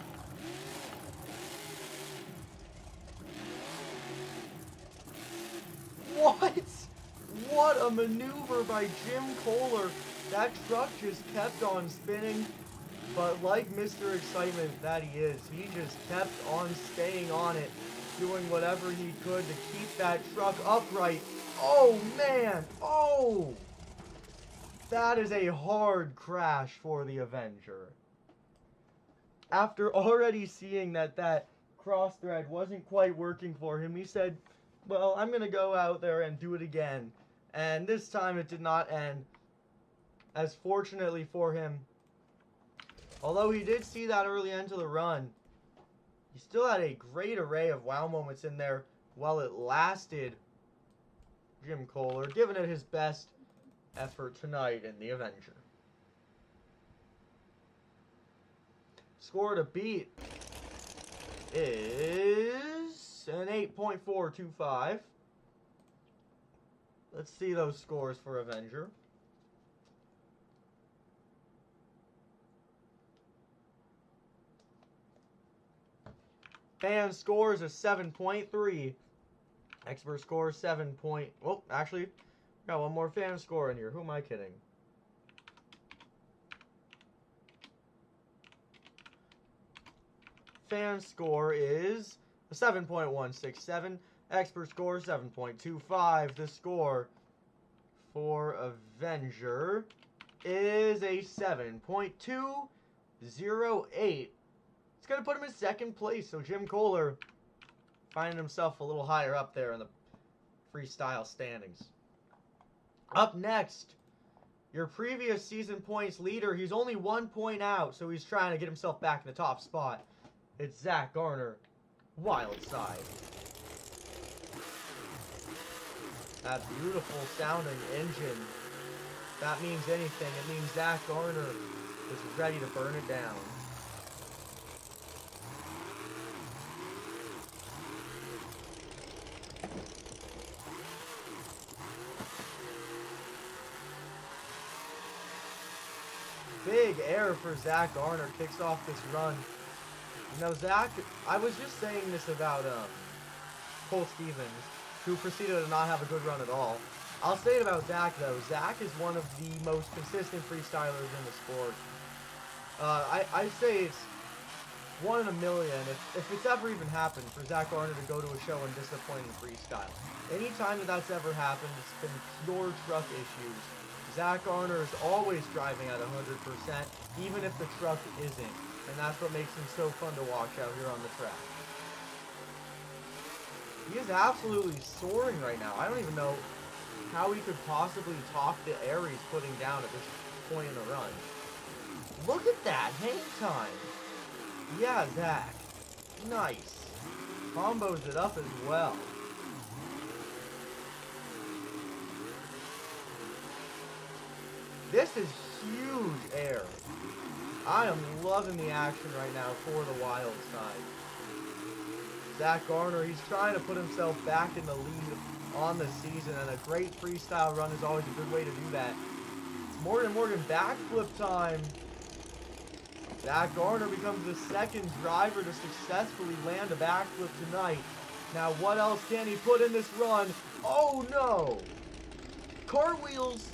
What? What a maneuver by Jim Kohler. That truck just kept on spinning. But like Mr. Excitement that he is, he just kept on staying on it, doing whatever he could to keep that truck upright. Oh, man. Oh! That is a hard crash for the Avenger. After already seeing that cross thread wasn't quite working for him, he said, well, I'm going to go out there and do it again. And this time it did not end. As fortunately for him, although he did see that early end to the run, he still had a great array of wow moments in there while it lasted. Jim Kohler giving it his best effort tonight in the Avenger. Score to beat is an 8.425. Let's see those scores for Avenger. Fan scores a 7.3. Expert score 7. Oh, actually, got one more fan score in here. Who am I kidding? Fan score is a 7.167. Expert score 7.25. The score for Avenger is a 7.208. It's going to put him in second place. So Jim Kohler finding himself a little higher up there in the freestyle standings. Up next, your previous season points leader. He's only 1 point out, so he's trying to get himself back in the top spot. It's Zack Garner, Wild Side. That beautiful sounding engine. If that means anything, it means Zack Garner is ready to burn it down. Big air for Zack Garner kicks off this run. You know, Zack, I was just saying this about Cole Stevens, who proceeded to not have a good run at all. I'll say it about Zack, though. Zack is one of the most consistent freestylers in the sport. I say it's 1 in a million, if it's ever even happened, for Zack Garner to go to a show and disappoint in freestyle. Anytime that's ever happened, it's been pure truck issues. Zack Garner is always driving at 100%, even if the truck isn't. And that's what makes him so fun to watch out here on the track. He is absolutely soaring right now. I don't even know how he could possibly top the air he's putting down at this point in the run. Look at that hang time. Yeah, Zack. Nice. Combos it up as well. This is huge air. I am loving the action right now for the Wild Side. Zack Garner, he's trying to put himself back in the lead on the season, and a great freestyle run is always a good way to do that. It's Morgan backflip time. Zack Garner becomes the second driver to successfully land a backflip tonight. Now, what else can he put in this run? Oh, no. Cartwheels.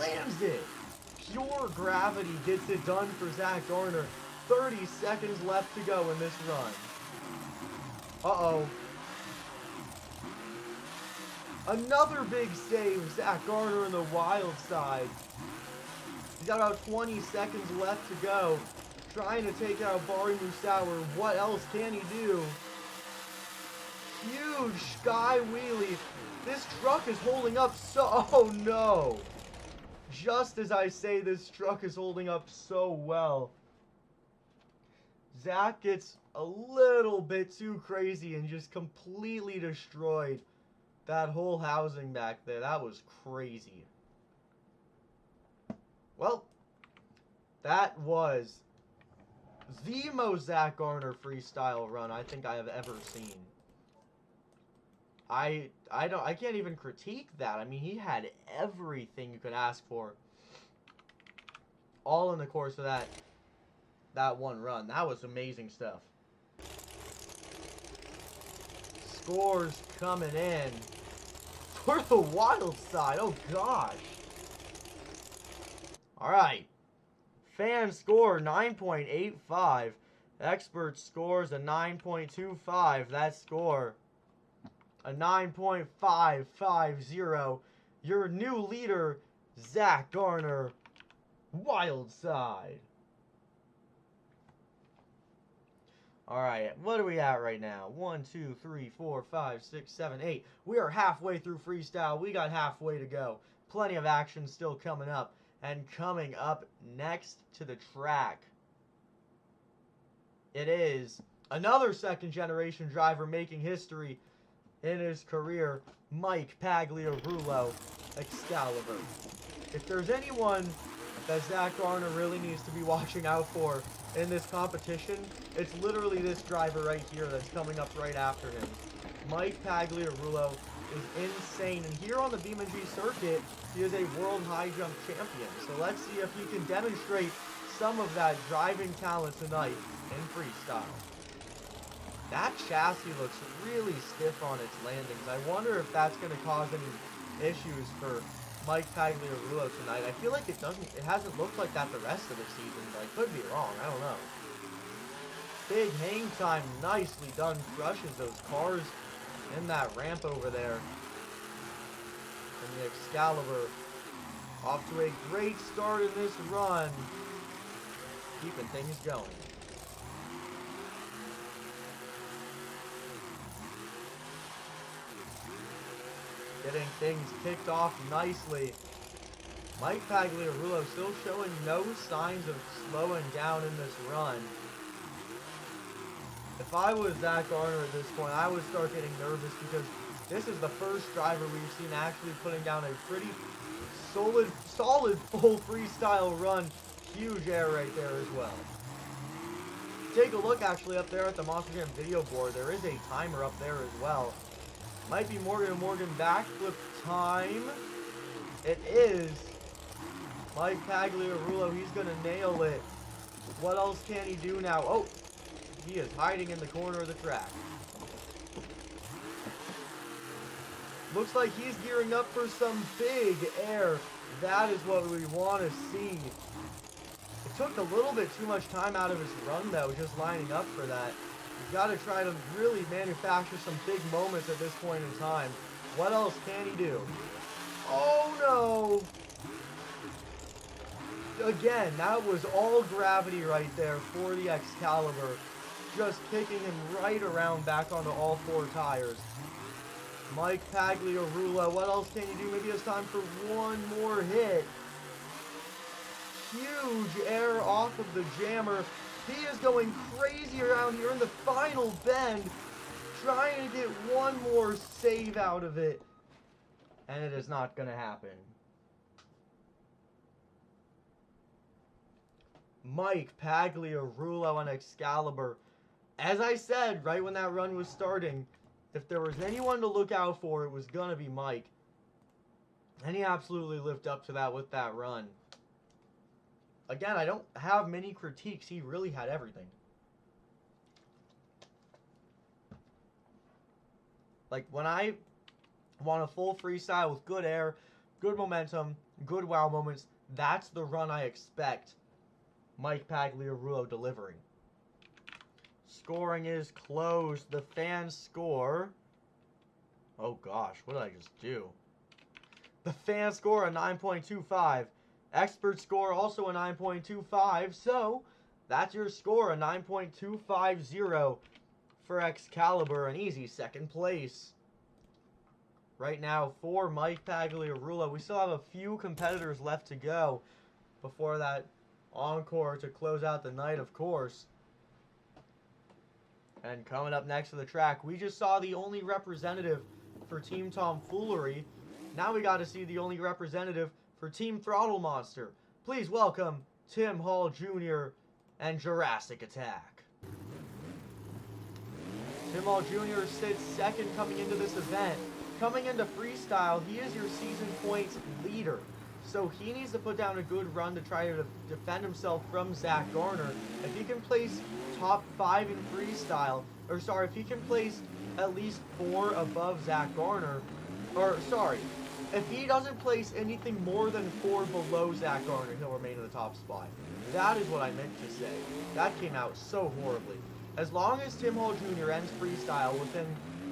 Lands it. Pure gravity gets it done for Zack Garner. 30 seconds left to go in this run. Uh-oh. Another big save. Zack Garner on the wild side. He's got about 20 seconds left to go. Trying to take out Bari Mussawwir. What else can he do? Huge sky wheelie. This truck is holding up so... Oh no. Just as I say, this truck is holding up so well. Zack gets a little bit too crazy and just completely destroyed that whole housing back there. That was crazy. Well, that was the most Zack Garner freestyle run I think I have ever seen. I can't even critique that. I mean, he had everything you could ask for, all in the course of that one run. That was amazing stuff. Scores coming in for the wild side. Oh gosh. All right. Fan score 9.85. Expert scores a 9.25. That score a 9.550. Your new leader, Zack Garner, wild side. Alright, what are we at right now? 1, 2, 3, 4, 5, 6, 7, 8. We are halfway through freestyle. We got halfway to go. Plenty of action still coming up. And coming up next to the track, it is another second generation driver making history in his career, Mike Pagliarulo, Excalibur. If there's anyone that Zack Garner really needs to be watching out for in this competition, it's literally this driver right here that's coming up right after him. Mike Pagliarulo is insane, and here on the BeamNG circuit, he is a world high jump champion. So let's see if he can demonstrate some of that driving talent tonight in freestyle. That chassis looks really stiff on its landings. I wonder if that's going to cause any issues for Mike Pagliarulo tonight. I feel like it hasn't looked like that the rest of the season, but I could be wrong. I don't know. Big hang time, nicely done. Crushes those cars in that ramp over there. And the Excalibur off to a great start in this run. Keeping things going. Getting things kicked off nicely. Mike Pagliarulo still showing no signs of slowing down in this run. If I was Zack Garner at this point, I would start getting nervous because this is the first driver we've seen actually putting down a pretty solid full freestyle run. Huge air right there as well. Take a look actually up there at the Monster Jam video board. There is a timer up there as well. Might be Morgan backflip time. It is. Mike Pagliarulo, he's going to nail it. What else can he do now? Oh, he is hiding in the corner of the track. Looks like he's gearing up for some big air. That is what we want to see. It took a little bit too much time out of his run, though, just lining up for that. You've got to try to really manufacture some big moments at this point in time. What else can he do? Oh, no. Again, that was all gravity right there for the Excalibur. Just kicking him right around back onto all four tires. Mike Pagliarulo, what else can you do? Maybe it's time for one more hit. Huge air off of the jammer. He is going crazy around here in the final bend, trying to get one more save out of it. And it is not going to happen. Mike Pagliarulo on Excalibur. As I said, right when that run was starting, if there was anyone to look out for, it was going to be Mike. And he absolutely lived up to that with that run. Again, I don't have many critiques. He really had everything. Like, when I want a full freestyle with good air, good momentum, good wow moments, that's the run I expect Mike Pagliarulo delivering. Scoring is closed. The fan score Oh gosh, what did I just do? The fan score a 9.25. Expert score also a 9.25. So that's your score, a 9.250 for Excalibur, an easy second place. Right now for Mike Pagliarulo, we still have a few competitors left to go before that Encore to close out the night, of course. And coming up next to the track, we just saw the only representative for Team Tomfoolery. Now we got to see the only representative for Team Throttle Monster. Please welcome Tim Hall Jr. and Jurassic Attack. Tim Hall Jr. sits second coming into this event. Coming into Freestyle, he is your season points leader. So he needs to put down a good run to try to defend himself from Zack Garner. If he can place top 5 in Freestyle, or sorry, if he can place at least 4 above Zack Garner, or sorry, if he doesn't place anything more than 4 below Zack Garner, he'll remain in the top spot. That is what I meant to say. That came out so horribly. As long as Tim Hall Jr. ends Freestyle within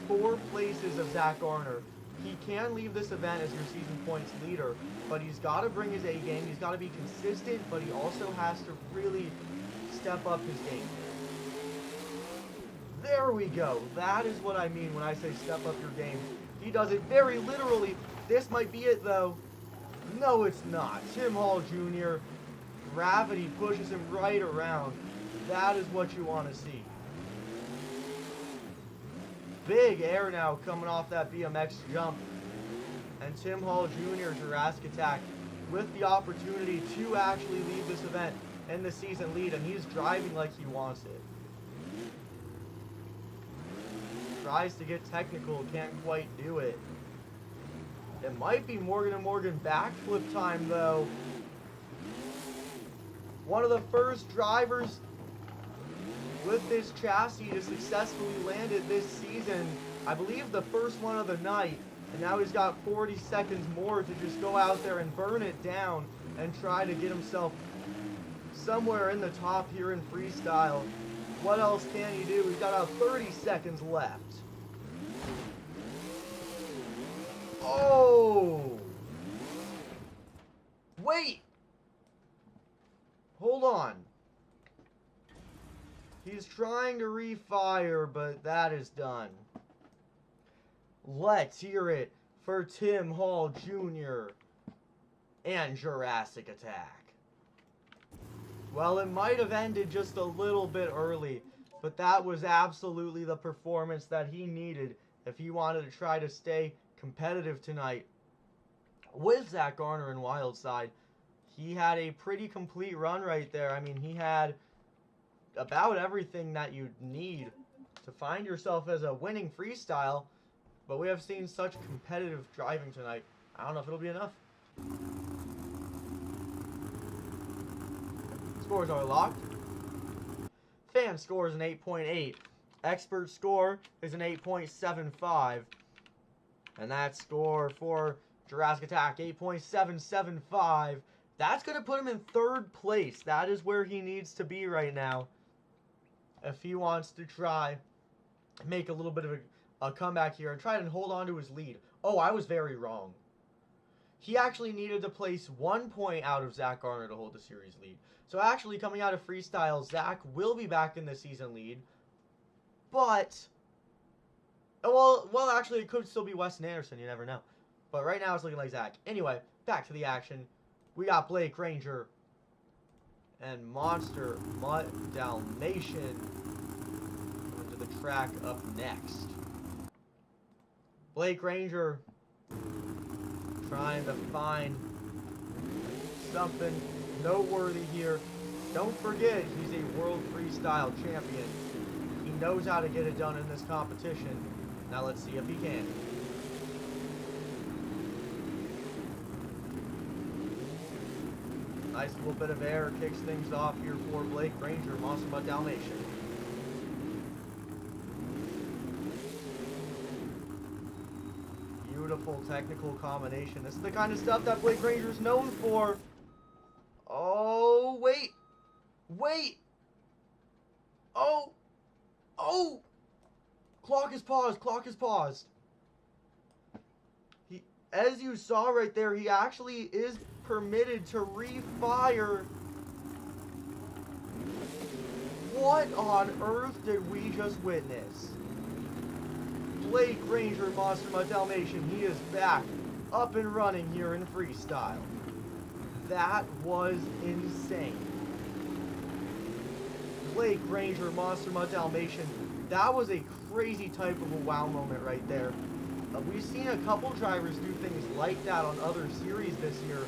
4 places of Zack Garner, he can leave this event as your season points leader, but he's got to bring his A game. He's got to be consistent, but he also has to really step up his game. There we go. That is what I mean when I say step up your game. He does it very literally. This might be it, though. No, it's not. Tim Hall Jr., gravity pushes him right around. That is what you want to see. Big air now coming off that BMX jump. And Tim Hall Jr., Jurassic Attack, with the opportunity to actually lead this event in the season lead, and he's driving like he wants it. Tries to get technical, can't quite do it. It might be Morgan & Morgan backflip time, though. One of the first drivers with this chassis to successfully land it this season. I believe the first one of the night. And now he's got 40 seconds more to just go out there and burn it down and try to get himself somewhere in the top here in Freestyle. What else can he do? He's got about 30 seconds left. Oh! Wait! Hold on. He's trying to refire, but that is done. Let's hear it for Tim Hall Jr. and Jurassic Attack. Well, it might have ended just a little bit early, but that was absolutely the performance that he needed if he wanted to try to stay competitive tonight. With Zack Garner and Wildside, he had a pretty complete run right there. I mean, he had about everything that you need to find yourself as a winning freestyle, but we have seen such competitive driving tonight. I don't know if it'll be enough. Scores are locked. Fan score is an 8.8. Expert score is an 8.75. And that score for Jurassic Attack, 8.775. That's going to put him in 3rd place. That is where he needs to be right now if he wants to try make a little bit of a comeback here and try and hold on to his lead. Oh, I was very wrong. He actually needed to place 1 point out of Zack Garner to hold the series lead. So actually, coming out of Freestyle, Zack will be back in the season lead. But, well, actually, it could still be Weston Anderson. You never know. But right now, it's looking like Zack. Anyway, back to the action. We got Blake Granger and Monster Mutt Dalmatian into the track up next. Blake Granger trying to find something noteworthy here. Don't forget, he's a world freestyle champion. He knows how to get it done in this competition. Now let's see if he can. Nice little bit of air kicks things off here for Blake Granger, Monster Mutt Dalmatian. Beautiful technical combination. This is the kind of stuff that Blake Granger is known for. Oh, wait. Wait. Oh. Oh. Clock is paused. Clock is paused. as you saw right there, he actually is permitted to refire. What on earth did we just witness? Blake Granger, Monster Mutt Dalmatian, he is back, up and running here in Freestyle. That was insane. Blake Granger, Monster Mutt Dalmatian, that was a crazy type of a wow moment right there. We've seen a couple drivers do things like that on other series this year,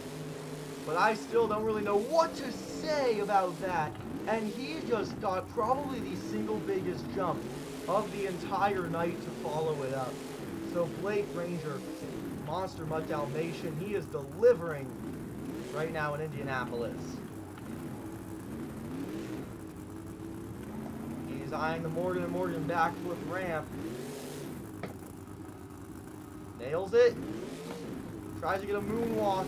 but I still don't really know what to say about that. And he just got probably the single biggest jump of the entire night to follow it up. So Blake Granger, Monster Mutt Dalmatian, he is delivering right now in Indianapolis. He's eyeing the Morgan & Morgan backflip ramp. Nails it. Tries to get a moonwalk.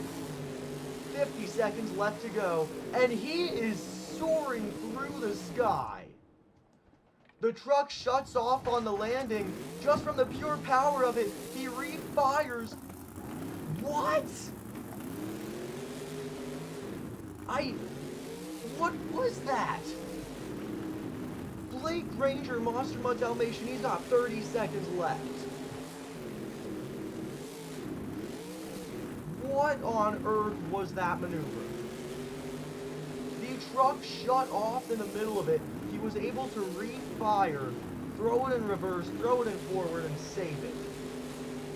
50 seconds left to go. And he is soaring through the sky. The truck shuts off on the landing. Just from the pure power of it, he refires. What? What was that? Blake Granger, Monster Mutt Dalmatian, he's got 30 seconds left. What on earth was that maneuver? The truck shut off in the middle of it. He was able to refire, throw it in reverse, throw it in forward, and save it.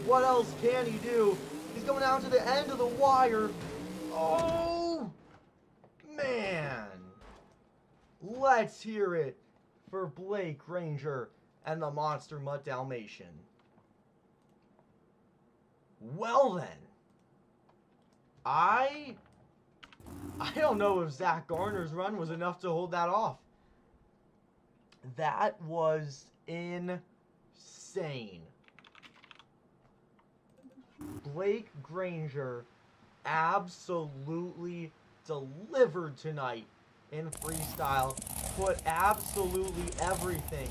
What else can he do? He's going down to the end of the wire. Oh, man. Let's hear it for Blake Granger and the Monster Mutt Dalmatian. Well then, I don't know if Zack Garner's run was enough to hold that off. That was insane. Blake Granger absolutely delivered tonight in Freestyle. Put absolutely everything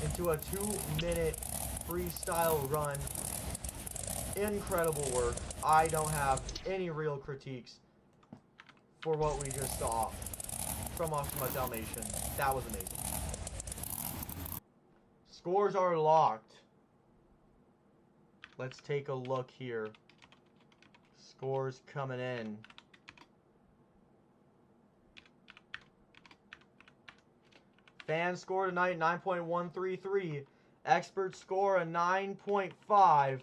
into a 2-minute Freestyle run. Incredible work. I don't have any real critiques for what we just saw from Monster Mutt Dalmatian. That was amazing. Scores are locked. Let's take a look here. Scores coming in. Fan score tonight, 9.133. Expert score, a 9.5.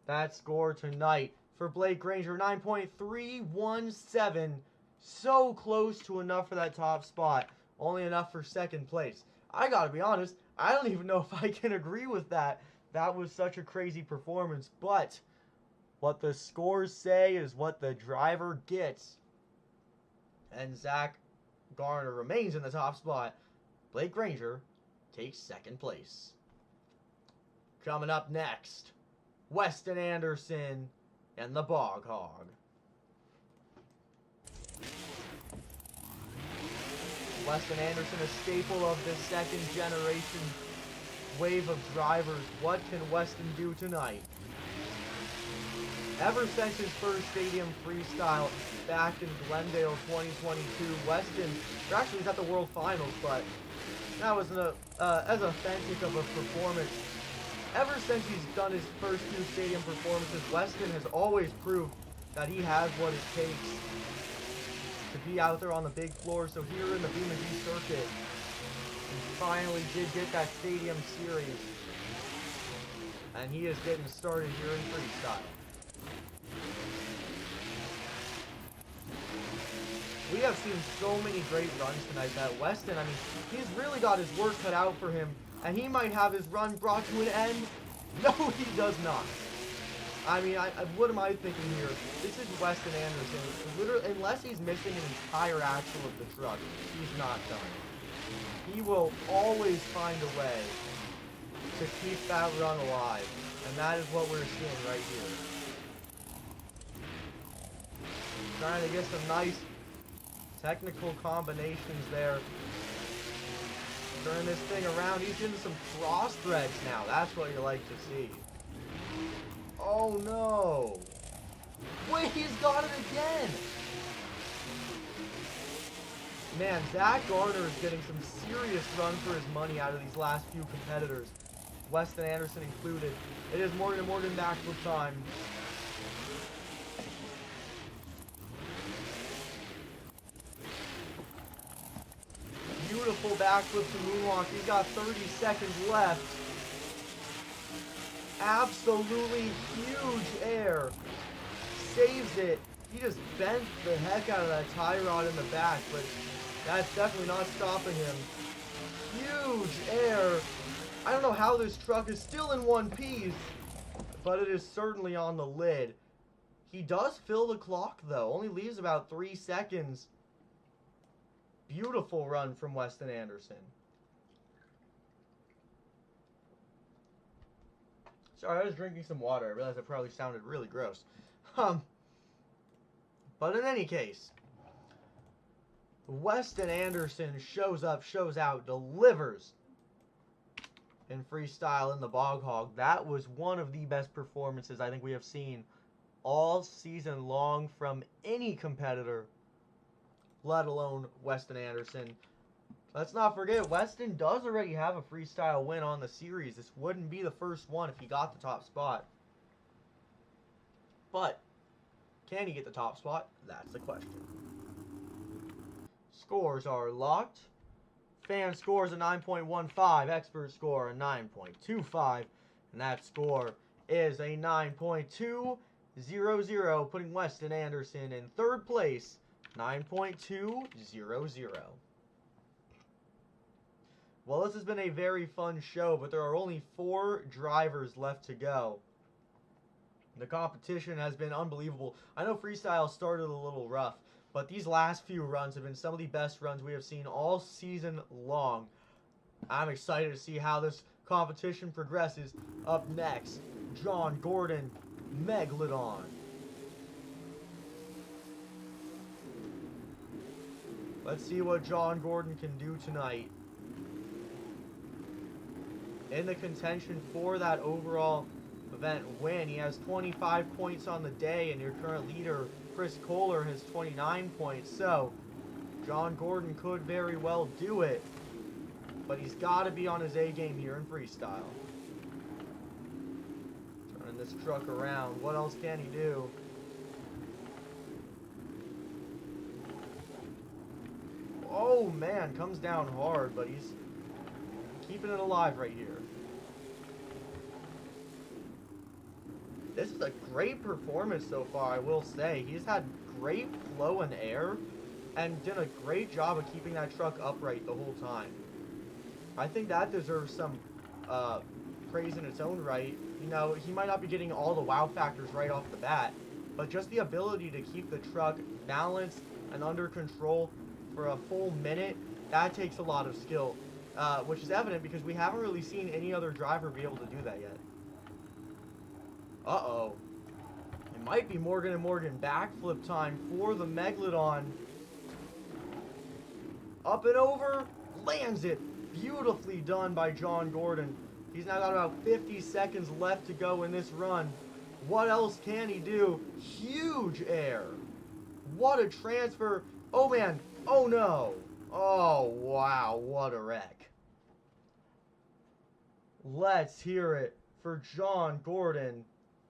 That score tonight for Blake Granger, 9.317. So close to enough for that top spot. Only enough for second place. I gotta be honest, I don't even know if I can agree with that. That was such a crazy performance. But what the scores say is what the driver gets. And Zack Garner remains in the top spot. Blake Granger takes second place. Coming up next, Weston Anderson and the Bog Hog. Weston Anderson, a staple of this second generation wave of drivers. What can Weston do tonight? Ever since his first stadium freestyle back in Glendale 2022, Weston, actually he's at the World Finals, but that was as authentic of a performance. Ever since he's done his first 2 stadium performances, Weston has always proved that he has what it takes to be out there on the big floor. So here in the BeamNG circuit, he finally did get that stadium series. And he is getting started here in freestyle. We have seen so many great runs tonight that Weston, I mean, he's really got his work cut out for him. And he might have his run brought to an end. No, he does not. I mean, what am I thinking here? This is Weston Anderson. Literally, unless he's missing an entire axle of the truck, he's not done. He will always find a way to keep that run alive. And that is what we're seeing right here. Trying to get some nice technical combinations there. Turn this thing around. He's getting some cross threads now. That's what you like to see. Oh no. Wait, he's got it again. Man, Zack Garner is getting some serious run for his money out of these last few competitors. Weston Anderson included. It is Morgan and Morgan backflip time. Beautiful backflip to moonwalk. He's got 30 seconds left. Absolutely huge air. Saves it. He just bent the heck out of that tie rod in the back, but that's definitely not stopping him. Huge air. I don't know how this truck is still in one piece, but it is certainly on the lid. He does fill the clock, though. Only leaves about 3 seconds. Beautiful run from Weston Anderson. Sorry, I was drinking some water. I realized it probably sounded really gross. But in any case, Weston Anderson shows up, shows out, delivers in freestyle in the Bog Hog. That was one of the best performances I think we have seen all season long from any competitor, let alone Weston Anderson. Let's not forget, Weston does already have a freestyle win on the series. This wouldn't be the first one if he got the top spot. But, can he get the top spot? That's the question. Scores are locked. Fan scores a 9.15. Expert score a 9.25. And that score is a 9.200, putting Weston Anderson in third place. 9.200. Well, this has been a very fun show, but there are only 4 drivers left to go. The competition has been unbelievable. I know freestyle started a little rough, but these last few runs have been some of the best runs we have seen all season long. I'm excited to see how this competition progresses. Up next, John Gordon, Megalodon. Let's see what John Gordon can do tonight. In the contention for that overall event win, he has 25 points on the day, and your current leader, Chris Kohler, has 29 points. So, John Gordon could very well do it, but he's got to be on his A game here in freestyle. Turning this truck around. What else can he do? Oh man, comes down hard, but he's keeping it alive right here. This is a great performance so far, I will say. He's had great flow and air and done a great job of keeping that truck upright the whole time. I think that deserves some praise in its own right. You know, he might not be getting all the wow factors right off the bat, but just the ability to keep the truck balanced and under control for a full minute, that takes a lot of skill, which is evident because we haven't really seen any other driver be able to do that yet. Uh-oh. It might be Morgan and Morgan backflip time for the Megalodon. Up and over, lands it. Beautifully done by John Gordon. He's now got about 50 seconds left to go in this run. What else can he do? Huge air. What a transfer. Oh man, oh no. Oh wow, what a wreck. Let's hear it for John Gordon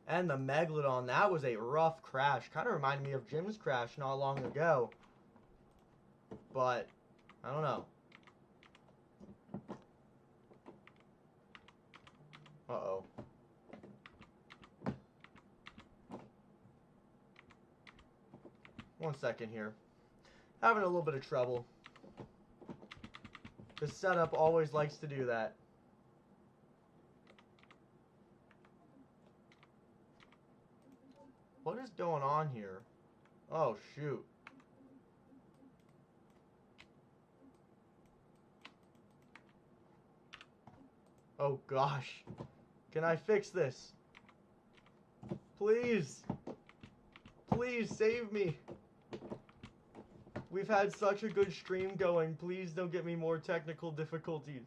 and the Megalodon. That was a rough crash. Kind of reminded me of Jim's crash not long ago. But, I don't know. Uh-oh. One second here. Having a little bit of trouble. The setup always likes to do that. What is going on here? Oh, shoot. Oh, gosh. Can I fix this? Please. Please save me. We've had such a good stream going. Please don't get me more technical difficulties.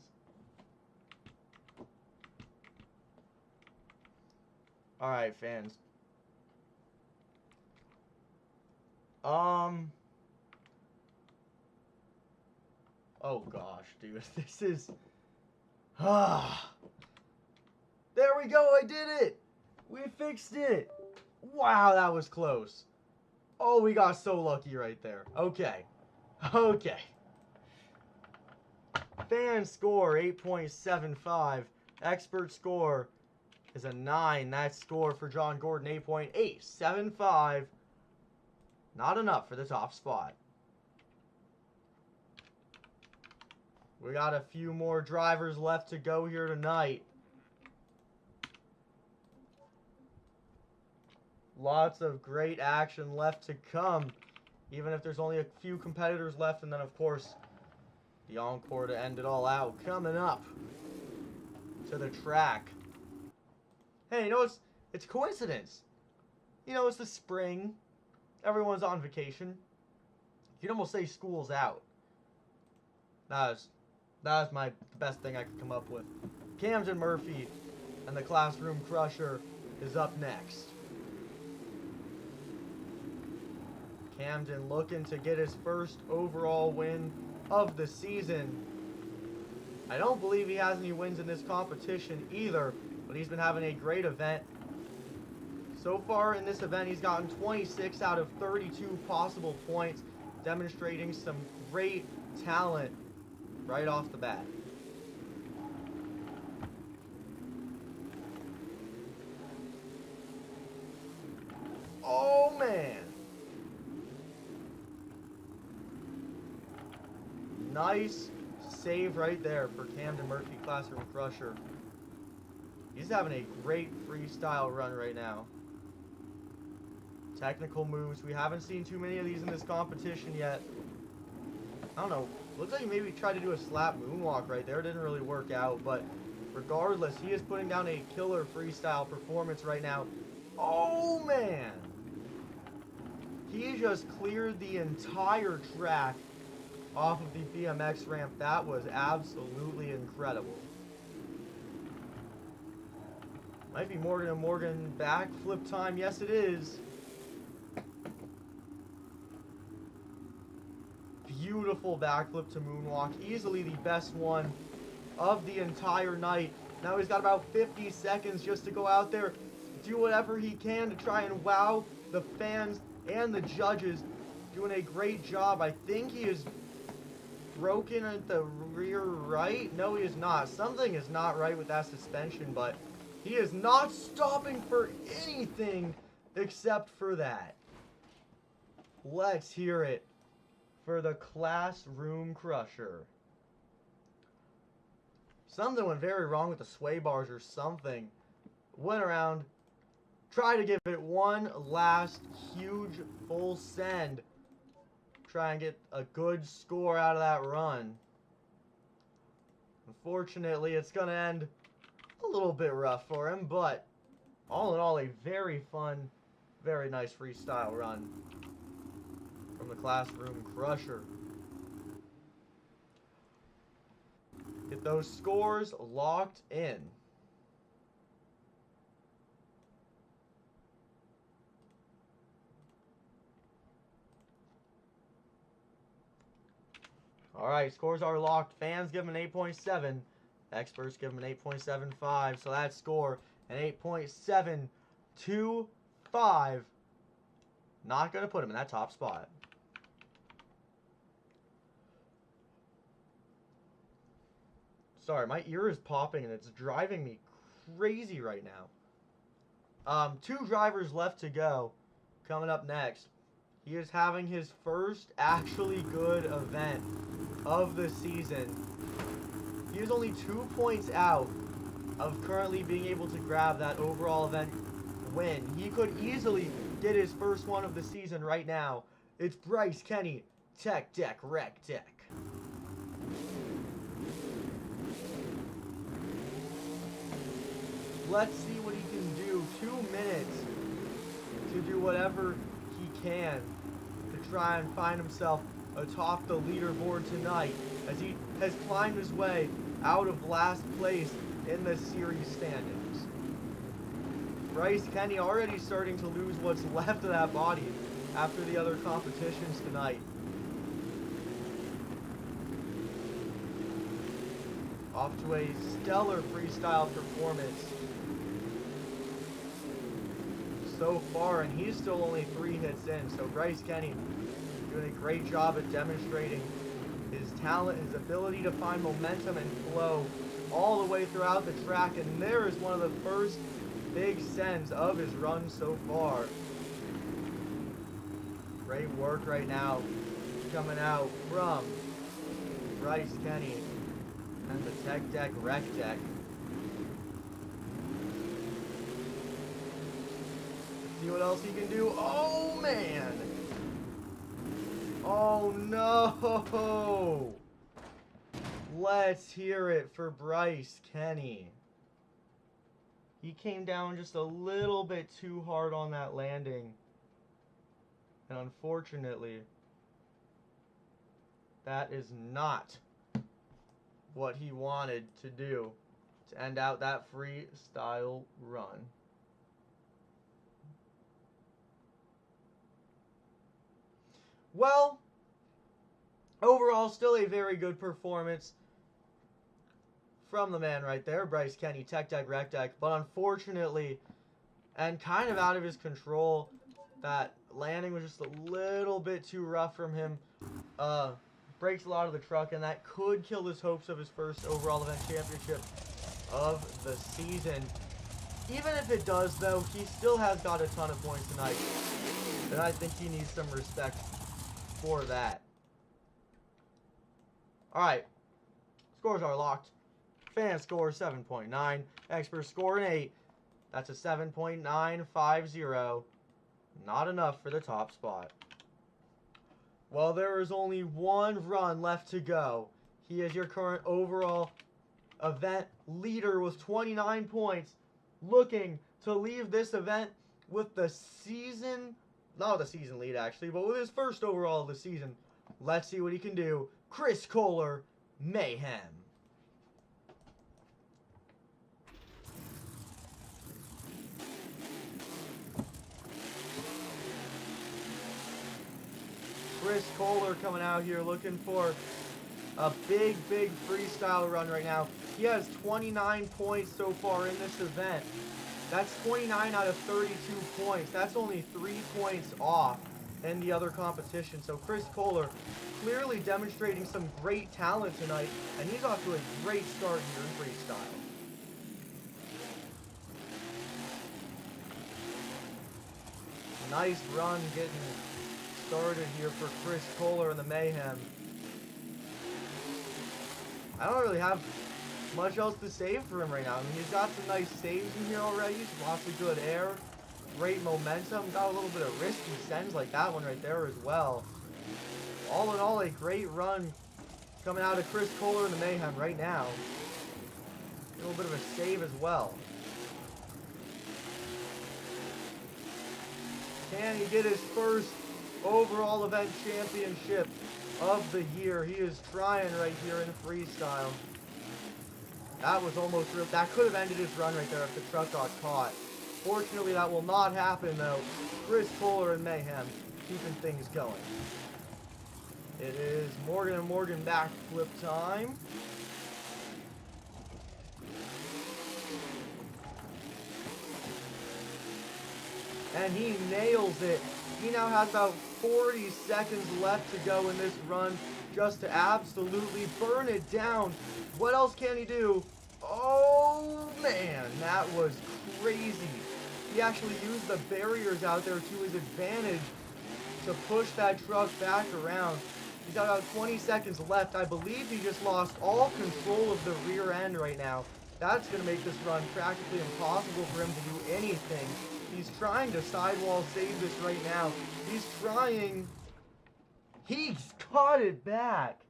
Alright, fans. Oh gosh, dude. This is... There we go, I did it! We fixed it! Wow, that was close. Oh, we got so lucky right there. Okay. Okay. Fan score, 8.75. Expert score is a 9. That score for John Gordon, 8.875. Not enough for the top spot. We got a few more drivers left to go here tonight. Lots of great action left to come, even if there's only a few competitors left. And then, of course, the Encore to end it all out. Coming up to the track. Hey, you know, it's coincidence. You know, it's the spring. Everyone's on vacation. You'd almost say school's out. That was the best thing I could come up with. Camden Murphy and the Classroom Crusher is up next. Camden looking to get his first overall win of the season. I don't believe he has any wins in this competition either, but he's been having a great event. So far in this event, he's gotten 26 out of 32 possible points, demonstrating some great talent right off the bat. Oh, man. Nice save right there for Camden Murphy, Classroom Crusher. He's having a great freestyle run right now. Technical moves. We haven't seen too many of these in this competition yet. I don't know. Looks like he maybe tried to do a slap moonwalk right there. Didn't really work out, but regardless, he is putting down a killer freestyle performance right now. Oh, man. He just cleared the entire track off of the BMX ramp. That was absolutely incredible. Might be Morgan and Morgan backflip time. Yes, it is. Beautiful backflip to moonwalk. Easily the best one of the entire night. Now he's got about 50 seconds just to go out there, do whatever he can to try and wow the fans and the judges. Doing a great job. I think he is broken at the rear right. No, he is not. Something is not right with that suspension, but he is not stopping for anything except for that. Let's hear it for the Classroom Crusher. Something went very wrong with the sway bars or something. Went around, try to give it one last huge full send. Try and get a good score out of that run. Unfortunately, it's going to end a little bit rough for him, but all in all, a very fun, very nice freestyle run from the Classroom Crusher. Get those scores locked in. Alright, scores are locked. Fans give him an 8.7. Experts give him an 8.75. So that score, an 8.725. Not going to put him in that top spot. Sorry, my ear is popping and it's driving me crazy right now. 2 drivers left to go. Coming up next. He is having his first actually good event of the season. He is only 2 points out of currently being able to grab that overall event win. He could easily get his first one of the season right now. It's Bryce Kenny, Tech Deck Rec Deck. Let's see what he can do. 2 minutes to do whatever he can to try and find himself atop the leaderboard tonight as he has climbed his way out of last place in the series standings. Bryce Kenny already starting to lose what's left of that body after the other competitions tonight. Off to a stellar freestyle performance so far, and he's still only 3 hits in. So Bryce Kenny doing a great job at demonstrating his talent, his ability to find momentum and flow all the way throughout the track. And there is one of the first big sends of his run so far. Great work right now coming out from Bryce Kenny and the Tech Deck Rec Deck. Let's see what else he can do. Oh man! Oh no! Let's hear it for Bryce Kenny. He came down just a little bit too hard on that landing. And unfortunately, that is not what he wanted to do to end out that freestyle run. Well, overall, still a very good performance from the man right there, Bryce Kenny, Tech Deck, Rec Deck. But unfortunately, and kind of out of his control, that landing was just a little bit too rough from him. Breaks a lot of the truck, and that could kill his hopes of his first overall event championship of the season. Even if it does, though, he still has got a ton of points tonight, and I think he needs some respect for that. Alright, scores are locked. Fan score 7.9, expert score an 8. That's a 7.950. Not enough for the top spot. Well, there is only one run left to go. He is your current overall event leader with 29 points, looking to leave this event with the season, not the season lead actually, but with his first overall of the season. Let's see what he can do. Chris Kohler, Mayhem. Chris Kohler coming out here looking for a big freestyle run right now. He has 29 points so far in this event. That's 29 out of 32 points. That's only 3 points off in the other competition. So Chris Kohler clearly demonstrating some great talent tonight, and he's off to a great start here in freestyle. Nice run getting started here for Chris Kohler and the Mayhem. I don't really have much else to say for him right now. I mean, he's got some nice saves in here already, lots of good air, great momentum, got a little bit of risky sends like that one right there as well. All in all, a great run coming out of Chris Kohler and the Mayhem right now. A little bit of a save as well. Can he get his first overall event championship of the year? He is trying right here in freestyle. That was almost real. That could have ended his run right there if the truck got caught. Fortunately, that will not happen though. Chris Kohler and Mayhem keeping things going. It is Morgan and Morgan backflip time. And he nails it. He now has about 40 seconds left to go in this run just to absolutely burn it down. What else can he do? Oh man, that was crazy. He actually used the barriers out there to his advantage to push that truck back around. He's got about 20 seconds left. I believe he just lost all control of the rear end right now. That's going to make this run practically impossible for him to do anything. He's trying to sidewall save this right now. He's trying. He's caught it back.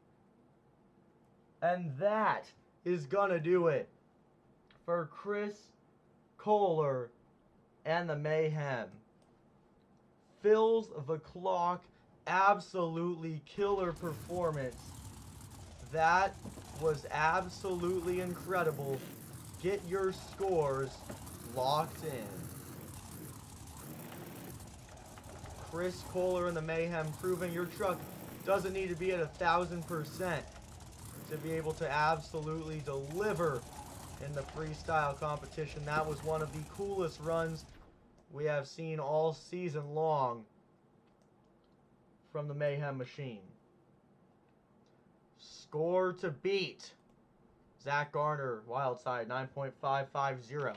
And that is going to do it for Chris Kohler and the Mayhem. Fills the clock. Absolutely killer performance. That was absolutely incredible. Get your scores locked in. Chris Kohler and the Mayhem proving your truck doesn't need to be at 1,000% to be able to absolutely deliver in the freestyle competition. That was one of the coolest runs we have seen all season long from the Mayhem machine. Score to beat. Zack, Garner, wild side, 9.550.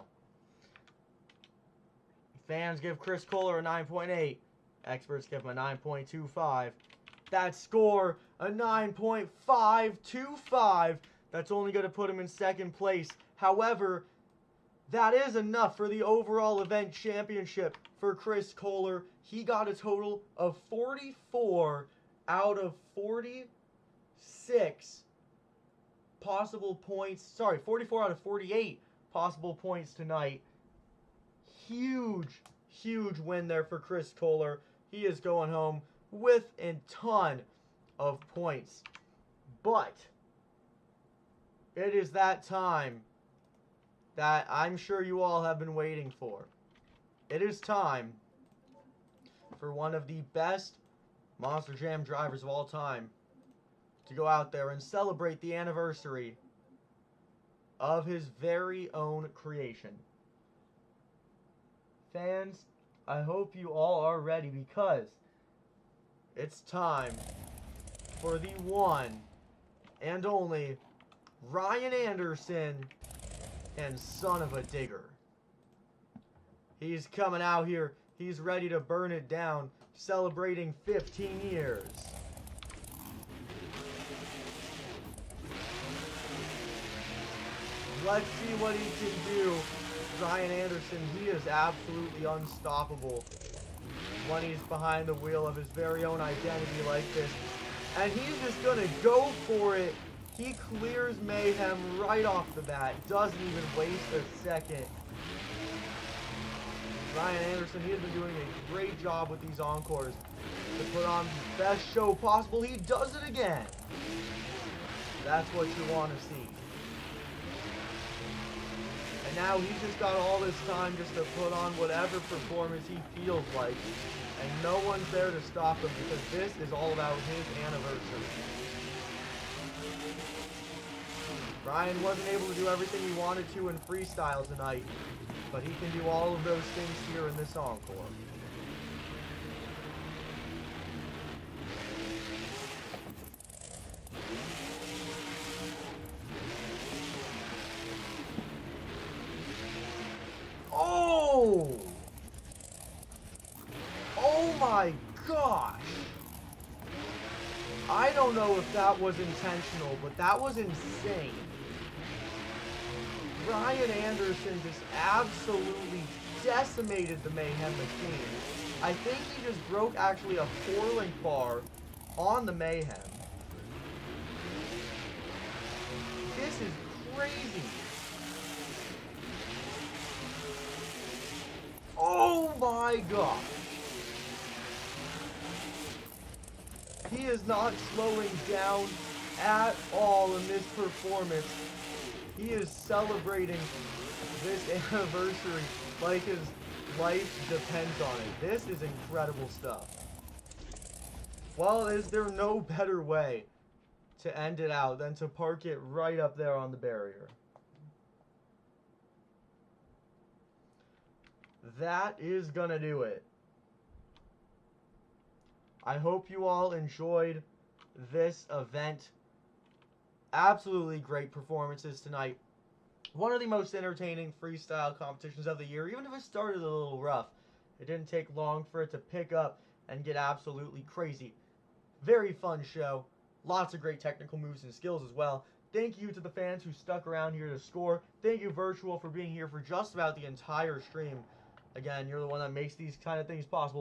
Fans give Chris Kohler a 9.8. Experts give him a 9.25. That score, a 9.525. That's only going to put him in second place. However, that is enough for the overall event championship for Chris Kohler. He got a total of 44 out of 46 possible points. Sorry, 44 out of 48 possible points tonight. Huge, huge win there for Chris Kohler. He is going home with a ton of points. But it is that time that I'm sure you all have been waiting for. It is time for one of the best Monster Jam drivers of all time to go out there and celebrate the anniversary of his very own creation. Fans, I hope you all are ready because it's time for the one and only Ryan Anderson and Son of a Digger. He's coming out here. He's ready to burn it down, celebrating 15 years. Let's see what he can do. Ryan Anderson, he is absolutely unstoppable when he's behind the wheel of his very own identity like this. And he's just going to go for it. He clears Mayhem right off the bat. Doesn't even waste a second. Ryan Anderson, he has been doing a great job with these Encores to put on the best show possible. He does it again. That's what you want to see. And now he's just got all this time just to put on whatever performance he feels like. And no one's there to stop him because this is all about his anniversary. Ryan wasn't able to do everything he wanted to in freestyle tonight, but he can do all of those things here in this Encore. Oh! Oh my gosh! I don't know if that was intentional, but that was insane. Ryan Anderson just absolutely decimated the Mayhem machine. I think he just broke actually a 4-link bar on the Mayhem. This is crazy. Oh my gosh. He is not slowing down at all in this performance. He is celebrating this anniversary like his life depends on it. This is incredible stuff. Well, is there no better way to end it out than to park it right up there on the barrier? That is gonna do it. I hope you all enjoyed this event. Absolutely great performances tonight. One of the most entertaining freestyle competitions of the year, even if it started a little rough. It didn't take long for it to pick up and get absolutely crazy. Very fun show. Lots of great technical moves and skills as well. Thank you to the fans who stuck around here to score. Thank you, Virtual, for being here for just about the entire stream. Again, you're the one that makes these kind of things possible.